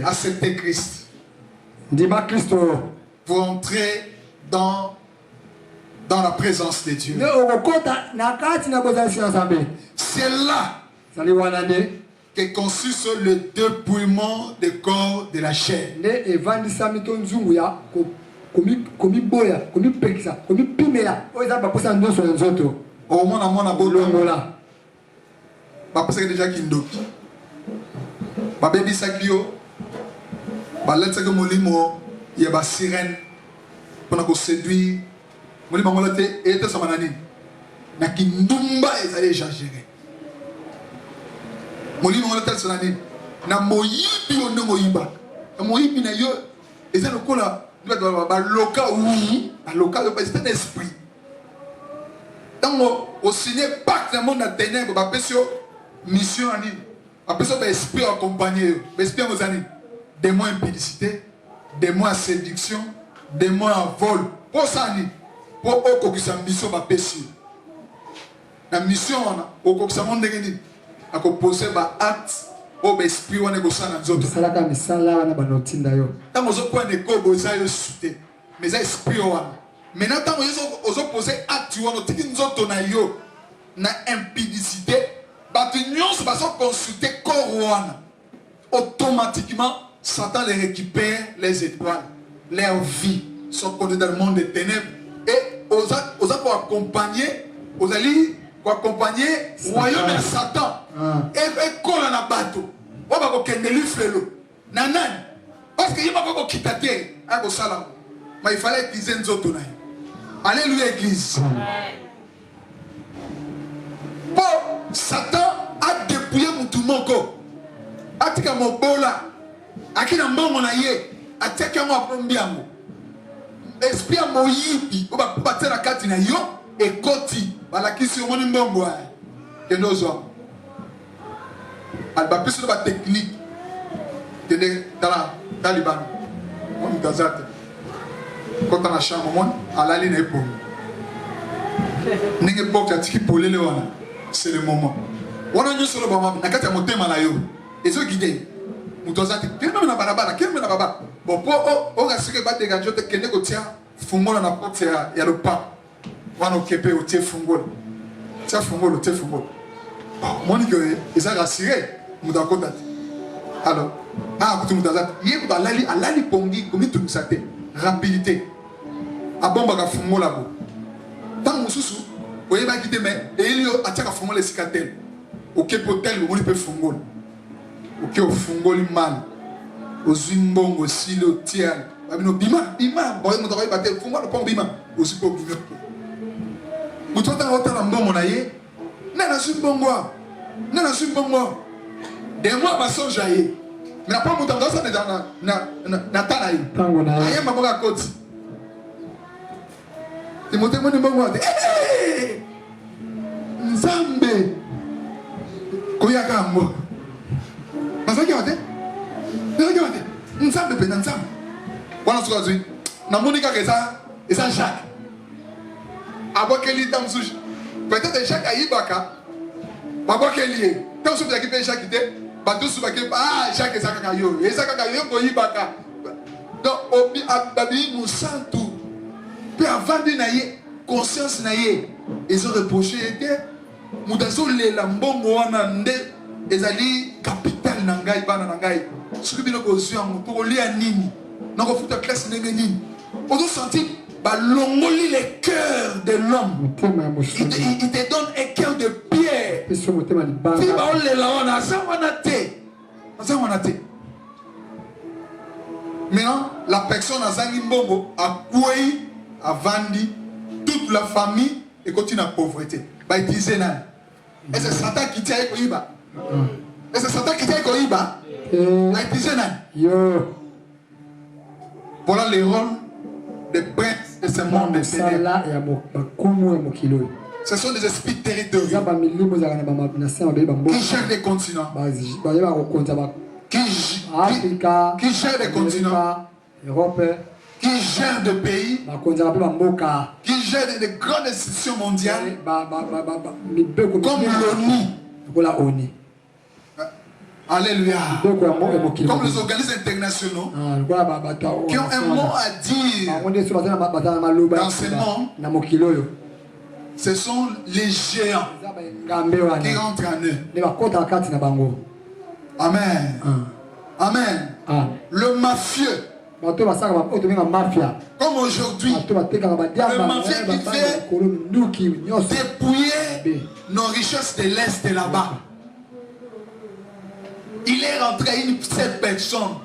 acceptez Christ. Vous entrez dans la présence de Dieu. C'est là que consiste le dépouillement des corps de la chair. Au moins, parce que déjà kindoki ba baby saklio ba lettre que molimo il y a ba sirène pour nous séduire molimo ngolote et était sama nani na kindumba ezali exagéré molimo ngolote sama nani na moyibi ono moyiba moyibi na yo ezali lokola ba loka oui ba loka c'est un esprit donc au signer pacte le monde a ténèbres ba pesio mission en ligne. Après ça, l'esprit accompagné. L'esprit aux années. Des mots impudicité, des mots à séduction, des mots à vol. Pour ça, pour eux, qui sont mission à péché. La mission, au coup, ça monte de à composer par acte, au esprit, on est au sein de nous. Tant que point de cobo, ça est sauté. Mais ça esprit, maintenant, tant que vous opposez acte, on a une impudicité. Consulter corps, automatiquement Satan les récupère les étoiles, leur vie sont connus dans le monde des ténèbres et aux pour accompagner aux alliés pour accompagner le royaume de Satan. Et qu'on a bateau. On va kokende lui frelo. Nanan. Parce que il va pas quitter terre. Ah salam. Mais il fallait utiliser une autre. Alléluia église. Pour Satan a dépouillé mon tout mon corps. Atika mon bola. Akina mbongo na ye. Ateka mo apombiango. Esprit a moyibi. Oba batela kati na yo. Et koti. Balakisi omoni mbongo. Kenozo. Alba plus de la technique. Kende dans la Taliban. On est dans quand on a chambre, à la ligne épaule. N'est-ce pas que tu peux le c'est le moment. On a une seule moment. On a quatre montées malayo. Et ceux qui disent, nous tous attendons. Quel même na barabara, quel même na baba. Bon pour on a ce que bat dégager de kende ko tia fungo na porte ya le pas. On a kepe au tia fungo. Tia fungo le tia fungo. Moi ni que ils ont rassuré. Nous d'accord. Alors, ah tu nous as dit, il va aller pongi comme tout ça te rapidité. A bomba ka fungo la bo. Tant mususu, oye ba quitter mais et il a tia ka fungo les cicatel. OK potel on peut fungo. OK au fungo li mal. Au zimbongo silo tial. Babino bima boy mo doy batel fungo le pont bima. Aussi pour bima. Muto ta hota na mbongo na ye. Na zimbongo. Na zimbongo. Des mois passent jaillir. Mais après mon temps ça na tala yi. Tango na. Aye maboka koti. Timothée mo ni mbongo ate. Nzambe. Koya kambo. Masaki wate? Masaki wate? Nzambe pe nzambe. Wana suka zui. Na monika kesa Jacques. Abokeli tamsuji. Peut-être Jacques ayibaka. Babokeli. Quand vous avez fait Jacques était bateau sous baquet ah Jacques et Zaka yo. Et Zaka yo koyibaka. Donc obi ababi nous sent tout. Puis avant de naïe conscience naïe ils ont reproché était mudazo le lambongo wana nde ezali capital nangai bana nangai. Ce que bino kozua pour lia nini. Nako futa classe ndenge nini. On doit sentir balongoli le cœur de l'homme. Il te donne un cœur de pierre. Maintenant, la personne a Zangi Mbongo a coué, a vendu toute la famille et continue la pauvreté. Bah, il disait là. Et c'est Satan qui tient Koiba. Et c'est Satan qui tient Koiba. Bah, il disait là. Voilà les rôles des princes de ce monde de ténèbres. Ce sont des esprits territoriaux qui gèrent les continents, qui gèrent les continents, qui gèrent des pays, qui gèrent des grandes institutions mondiales comme l'ONU. Alléluia. Comme les organismes internationaux qui ont un mot à dire dans ce monde. Ce sont les géants qui rentrent en eux. Amen. Amen. Le mafieux. Comme aujourd'hui, le mafieux qui veut dépouiller nos richesses de l'Est et là-bas. Il est rentré une seule personne.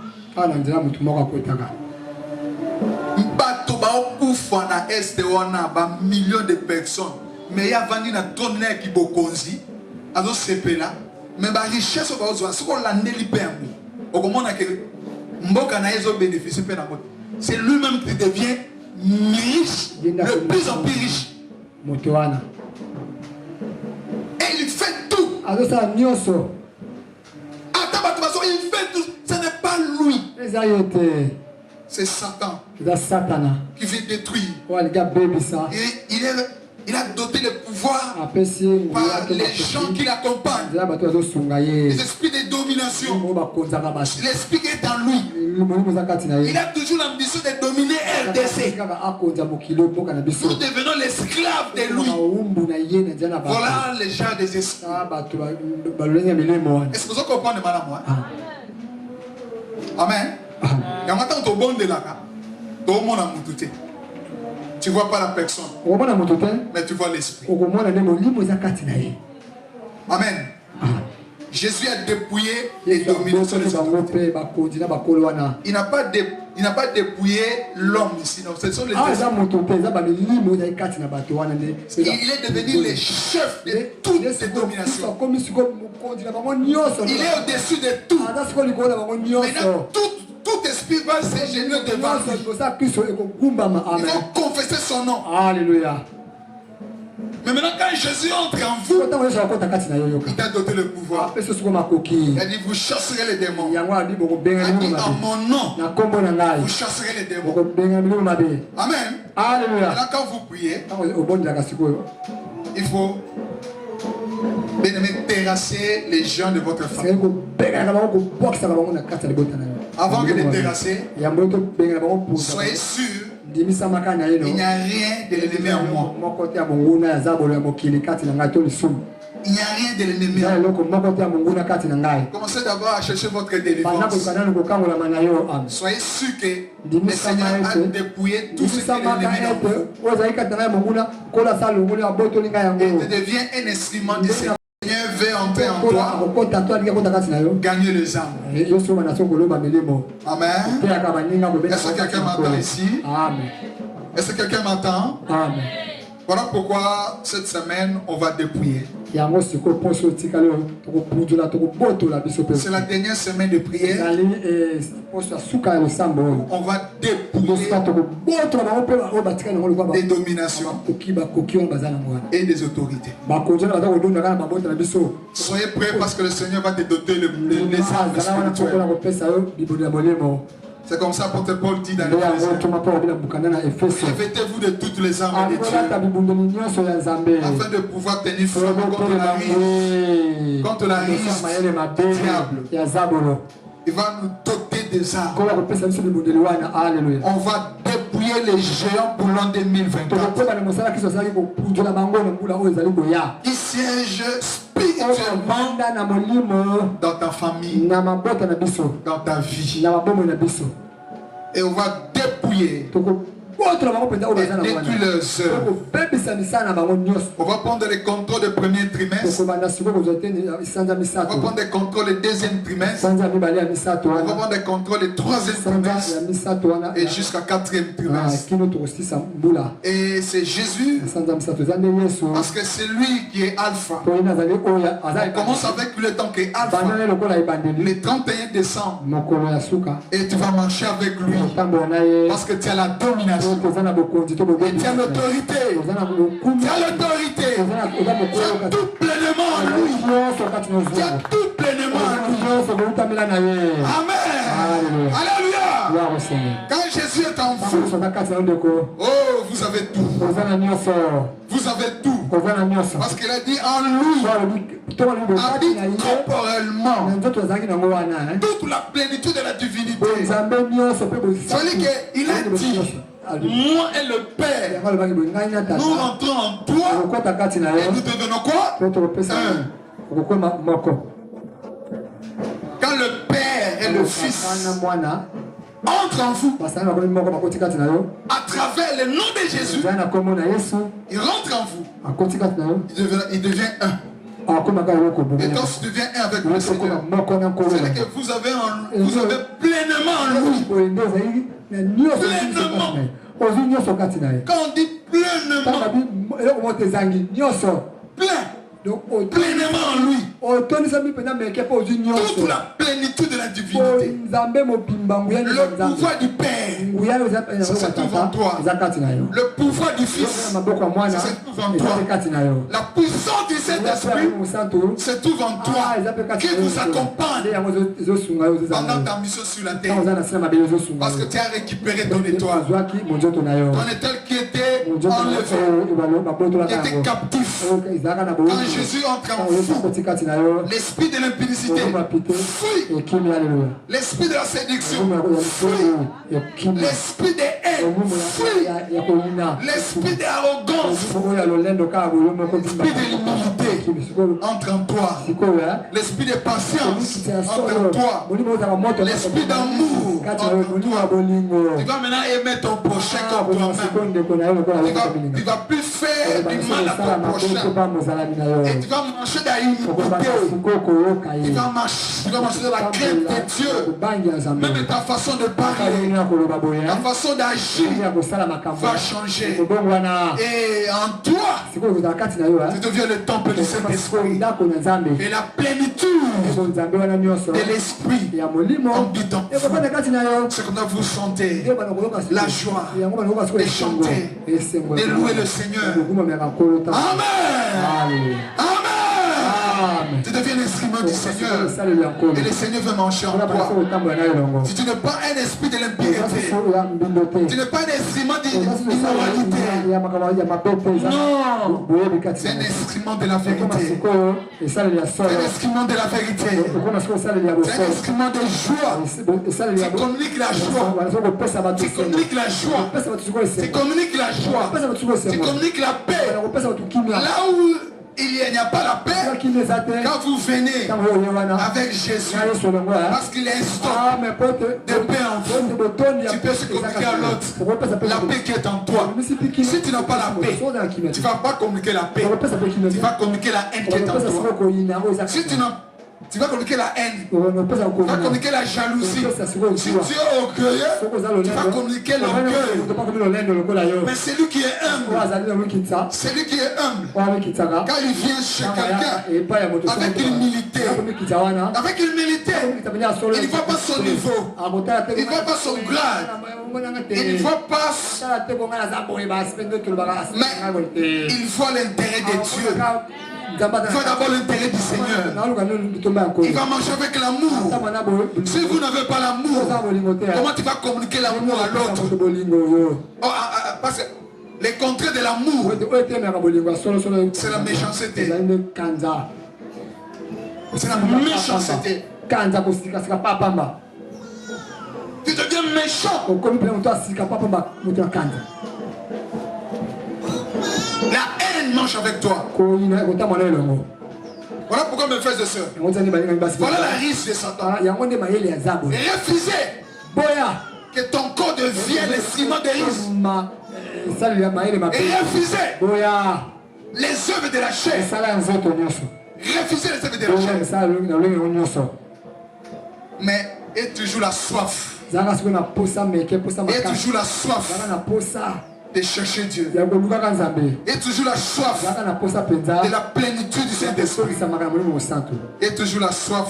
Millions de personnes. Mais il y a vendu dans ton nez qui bokonzi. Alors c'est là. Mais la richesse au bas ce qu'on l'a nélipé un peu. Au moment où Mboka na ezo bénéficie pe na moto. C'est lui-même qui devient riche, le plus en plus riche. Et il fait tout. Il fait tout. Ce n'est pas lui. C'est Satan qui veut détruire. Et il a doté le pouvoir par les gens qui l'accompagnent. Les esprits de domination. L'esprit qui est en lui. Il a toujours l'ambition de dominer RDC. Nous devenons l'esclave de lui. Voilà les gens des esprits. Est-ce que vous comprenez, madame? Amen. Tu Tu ne vois pas la personne, mais tu vois l'esprit. Amen. Jésus a dépouillé les dominations des autorités. Il n'a pas dépouillé l'homme ici. Non, ce sont les il est devenu le chef de toutes les dominations. Il est au-dessus de tout. Maintenant, tout esprit va s'égéner devant lui. Ils vont confesser son nom. Alléluia. Mais maintenant, quand Jésus entre en vous, il t'a doté le pouvoir. Il a dit, vous chasserez les démons. Il a dit, en mon nom, vous chasserez les démons. Amen. Alléluia. Maintenant, quand vous priez, il faut terrasser les gens de votre famille. Avant que de terrasser, soyez sûr. Il n'y a rien de l'ennemi en moi. Il n'y a rien de l'ennemi en moi. Commencez d'abord à chercher votre délivrance. Soyez sûr que le Seigneur a dépouillé tout ce qui est l'ennemi en vous. Et tu deviens un instrument du Seigneur. Le Seigneur veut entrer en toi, gagner les âmes. Amen. Est-ce que quelqu'un m'entend ici? Amen. Est-ce que quelqu'un m'entend? Amen. Voilà pourquoi cette semaine on va dépouiller. C'est la dernière semaine de prière. On va dépouiller des dominations et des autorités. Soyez prêts parce que le Seigneur va te doter les armes spirituelles. C'est comme ça l'apôtre Paul dit dans l'Éphésiens. Revêtez-vous de toutes les armes de Dieu afin de pouvoir tenir ferme contre la risque diable. Il va nous doter des armes. On va dépouiller les géants pour l'an 2024. Il siège spirituellement dans ta famille, dans ta vie. Et on va dépouiller et détruire leurs œuvres. On va prendre les contrôles du premier trimestre. On va prendre les contrôles du deuxième trimestre. On va prendre les contrôles du troisième trimestre. Et jusqu'à quatrième trimestre. Et c'est Jésus. Parce que c'est lui qui est Alpha. On commence avec le temps qui est Alpha. Le 31 décembre. Et tu vas marcher avec lui. Parce que tu as la domination. Et tu as l'autorité. Tu as l'autorité. Tu as tout pleinement en lui. Tu as tout pleinement en lui. Amen. Alléluia. Quand Jésus est en vous, oh, vous avez tout. Vous avez tout. Parce qu'il a dit en lui, habite corporellement toute la plénitude de la divinité. C'est-à-dire qu'il a dit, moi et le Père, nous rentrons en toi et nous devenons quoi? Quand le Père et le Fils entrent en vous, à travers le nom de Jésus, il rentre en vous. Il devient un. Et quand tu deviens un avec le Seigneur, c'est que vous avez pleinement en lui. Pleinement. Quand on dit pleinement, plein. Pleinement en lui. Toute la plénitude de la divinité. Le pouvoir du Père, ça se trouve en toi. Le pouvoir du Fils, ça se trouve en toi. La puissance du Saint-Esprit se trouve en toi, qui vous accompagne pendant ta mission sur la terre. Parce que tu as récupéré ton étoile. Ton étoile qui était enlevé, qui était captif. Quand Jésus entre en vous, l'esprit de l'impudicité fuit. L'esprit de la séduction fuit. L'esprit de haine fuis l'esprit d'arrogance, l'esprit d'humilité entre en toi, l'esprit de patience entre toi, l'esprit d'amour entre toi. Tu vas maintenant aimer ton prochain comme toi-même. Tu vas plus faire du mal à ton prochain. Et tu vas marcher dans l'humilité. Tu vas marcher dans la crainte de Dieu. Même ta façon de parler, ta façon d'agir va changer. Et en toi, tu deviens le temple du Saint-Esprit. Et la plénitude de l'Esprit habite en vous. C'est comme ça que vous sentez la joie de chanter, de louer le Seigneur. Amen. Amen. Tu deviens l'instrument du Seigneur. Et le Seigneur veut marcher en toi. Si tu n'es pas un esprit de l'impureté, tu n'es pas un instrument d'immoralité. Non. C'est un instrument de la vérité. C'est un instrument de la vérité. C'est un instrument de joie. Tu communiques la joie. Tu communiques la joie. Tu communiques la joie. Tu communiques la paix. Là où il n'y a pas la paix, quand vous venez avec Jésus, parce qu'il instaure de paix en vous, tu peux se communiquer à l'autre la paix qui est en toi. Si tu n'as pas la paix, tu ne vas pas communiquer la paix, tu vas communiquer la haine qui est en toi. Si tu vas communiquer la haine, tu vas communiquer la jalousie. Si tu es orgueilleux, tu vas communiquer l'orgueil. Mais celui qui est humble, quand il vient chez quelqu'un avec humilité, il ne voit pas son niveau, il ne voit pas son grade, il ne voit pas, mais il voit l'intérêt de Dieu. Il voit d'abord l'intérêt du Seigneur. Il va marcher avec l'amour. Si vous n'avez pas l'amour, comment tu vas communiquer l'amour à l'autre? Parce que les contraires de l'amour, c'est la méchanceté. C'est la méchanceté. Tu deviens méchant. La haine marche avec toi. Voilà pourquoi mes frères et sœurs, voilà la risque de Satan. Refusez que ton corps devienne l'instrument de risque. Et refusez les œuvres de la chair. Refusez les œuvres de la chair. Mais et toujours la soif. Et toujours la soif de chercher Dieu. Et toujours la soif de la plénitude du Saint-Esprit. Et toujours la soif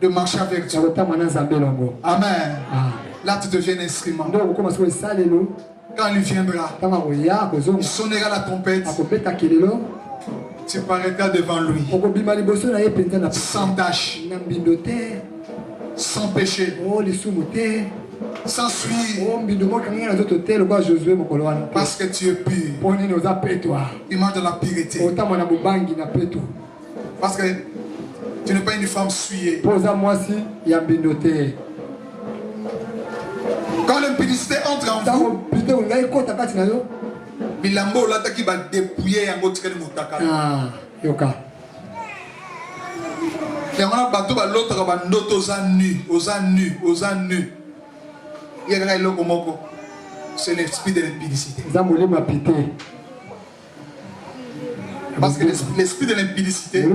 de marcher avec Dieu. Amen. Là tu deviens un instrument. Quand il viendra, il sonnera la trompette. Tu paraîtras devant lui sans tâche, sans péché, sans suie, parce que tu es pur. Il marche dans la pureté. Parce que tu n'es pas une femme souillée. Quand l'impudicité entre en vous, bilambo lata qui va dépouiller un autre mutaka. Et on a bateau ba l'autre ba ndoto aux nu. Il y a un loko. C'est l'esprit de l'impudicité. Parce que l'esprit de l'impudicité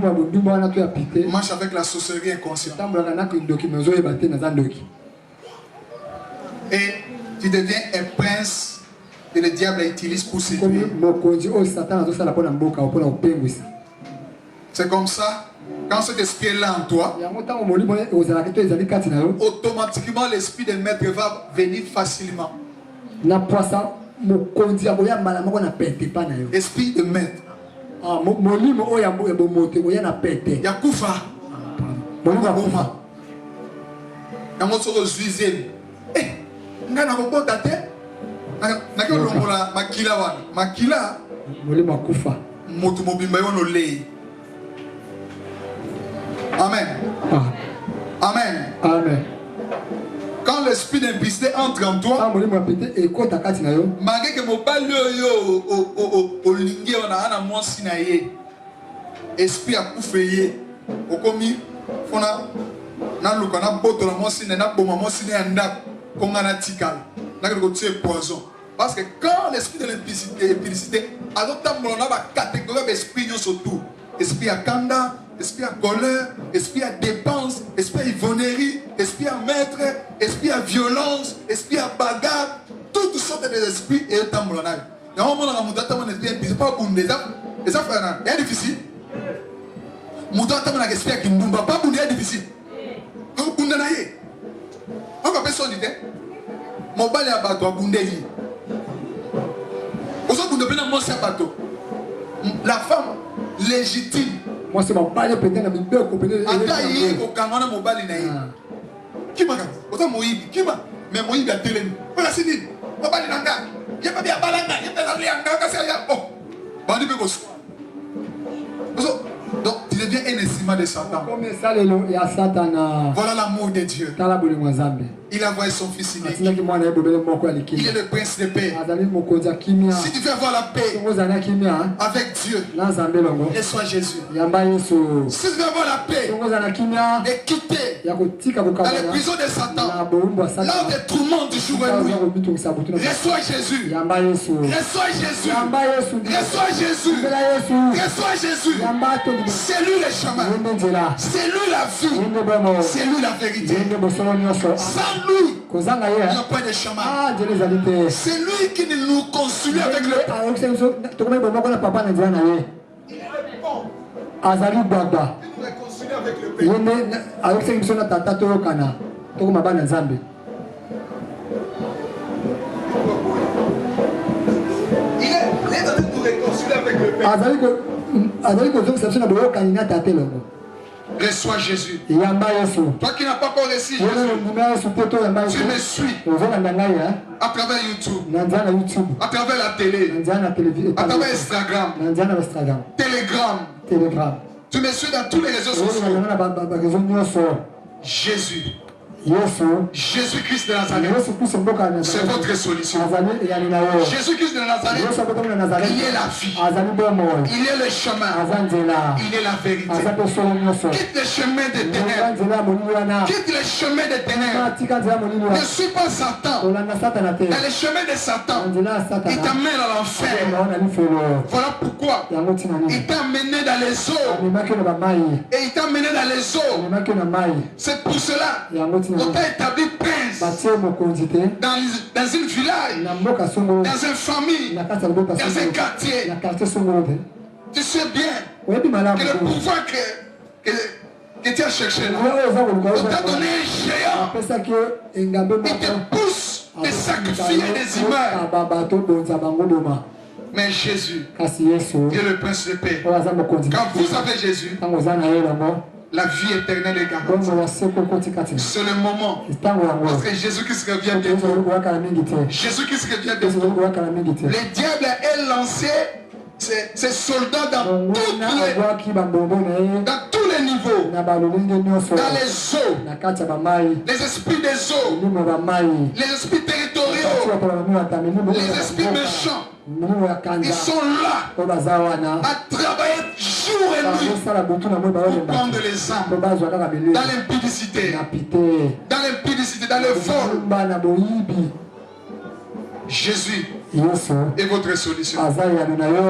marche avec la sorcellerie inconsciente. Et tu deviens un prince que le diable utilise pour séduire. C'est comme ça, quand cet esprit est là en toi, automatiquement l'esprit de maître va venir facilement. Esprit de maître. Yakufa. Makila moto mobimba yo no lei. Amen. Amen. Amen. Quand l'esprit d'impudicité entre en toi, malgré que mon bal au lingué on a un amour sinaïe, esprit à couffer, au commis, on a na boto la mo sinaïe, na boma mo sinaïe anda, qu'on a tikal, na que tu es poison. Parce que quand l'esprit de l'impudicité adopte la catégorie d'esprit surtout, esprit à kanda, esprit à colère, esprit à dépense, esprit à ivonnerie, esprit à maître, esprit à violence, esprit à bagarre, toutes sortes d'esprits et un tambouronnage. Et on m'a dit, c'est pas bon, les ça c'est difficile. Mouton a un esprit qui ne va pas bon, c'est difficile. Donc, on a dit, on va faire son idée. Mon bal est à bateau, on a dit. La femme légitime. Moi c'est mon bail peut-être dans mes copines. Ataï au Cameroun mon bail naï. Qui m'a gagné? Autant Moïse, qui m'a? Mais Moïse a télé. Voilà c'est dit. Mon bail nanga. Il pas bien balanga, il pas aller anga kasi ya. Oh. Bandi be gosse. Donc tu deviens un instrument de Satan. Comme ça il y a Satan. Voilà l'amour de Dieu. Il a envoyé son fils unique. Il est le prince de paix. Si tu veux avoir la paix avec Dieu, reçois Jésus. Si tu veux avoir la paix et quitter dans les prisons de Satan, là où des tourments du jour et nuit, reçois Jésus. Reçois Jésus. Reçois Jésus. Reçois Jésus. C'est lui le chemin. C'est lui la vie. C'est lui la vérité. Sans lui, il n'y a pas de chemin. C'est lui qui nous concilie avec le Père. Il est bon. Il nous réconcilie avec le Père. Il est en train de nous réconcilier avec le Père. Reçois Jésus. Toi qui n'as pas encore reçu Jésus, tu me suis à travers YouTube, à travers la télé, à travers Instagram, Telegram. Tu me suis dans tous les réseaux sociaux. Jésus. Jésus-Christ de Nazareth, c'est votre solution. Jésus-Christ de Nazareth, il est la vie, il est le chemin, il est la vérité. Quitte le chemin des ténèbres, quitte le chemin des ténèbres. Ne suis pas Satan. Dans le chemin de Satan, il t'amène à l'enfer. Voilà pourquoi il t'a amené dans les eaux. Et il t'a amené dans les eaux. C'est pour cela on t'a établi prince dans une village, dans une famille, dans un quartier. Tu sais bien que le pouvoir que tu as cherché là, on t'a donné un géant. Il te pousse de sacrifier des images. Mais Jésus, qui est le prince de paix, quand vous avez Jésus, la vie éternelle est garantie. C'est le moment. Parce que Jésus-Christ revient bientôt. Jésus-Christ revient bientôt. Le diable a lancé ses soldats dans tous les niveaux. Dans les eaux. Les esprits des eaux. Les esprits territoriaux. Les esprits méchants. Ils sont là à travailler jour et nuit pour prendre les âmes dans l'impudicité, dans le vol. Jésus est votre solution.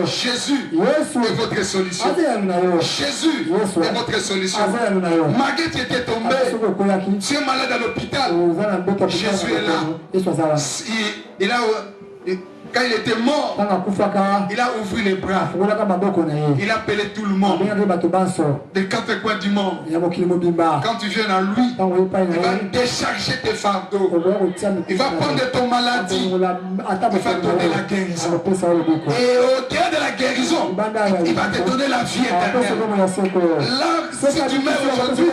Jésus est votre solution. Jésus est votre solution. Malgré que tu étais tombé, tu es malade à l'hôpital, Jésus est là. Quand il était mort, il a ouvert les bras. Il a appelé tout le monde des quatre coins du monde. Quand tu viens à lui, il va décharger tes fardeaux. Il va prendre ton maladie. Il va donner la guérison. Et au terme de la guérison, il va te donner la vie éternelle. Là, si tu meurs aujourd'hui,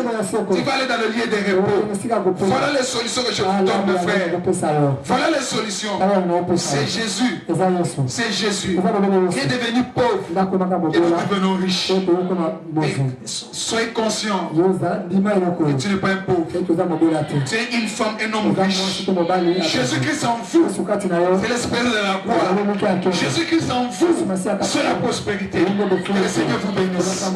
tu vas aller dans le lieu des repos. Voilà les solutions que je vous donne, mes frères. Voilà les solutions. C'est Jésus. Jésus. C'est Jésus qui est devenu pauvre et nous devenons riches. Et soyez conscients que tu n'es pas un pauvre. Tu es une femme, un homme riche. Jésus-Christ en vous, c'est l'esprit de la gloire. Jésus-Christ en vous, c'est la prospérité. Que le Seigneur vous bénisse.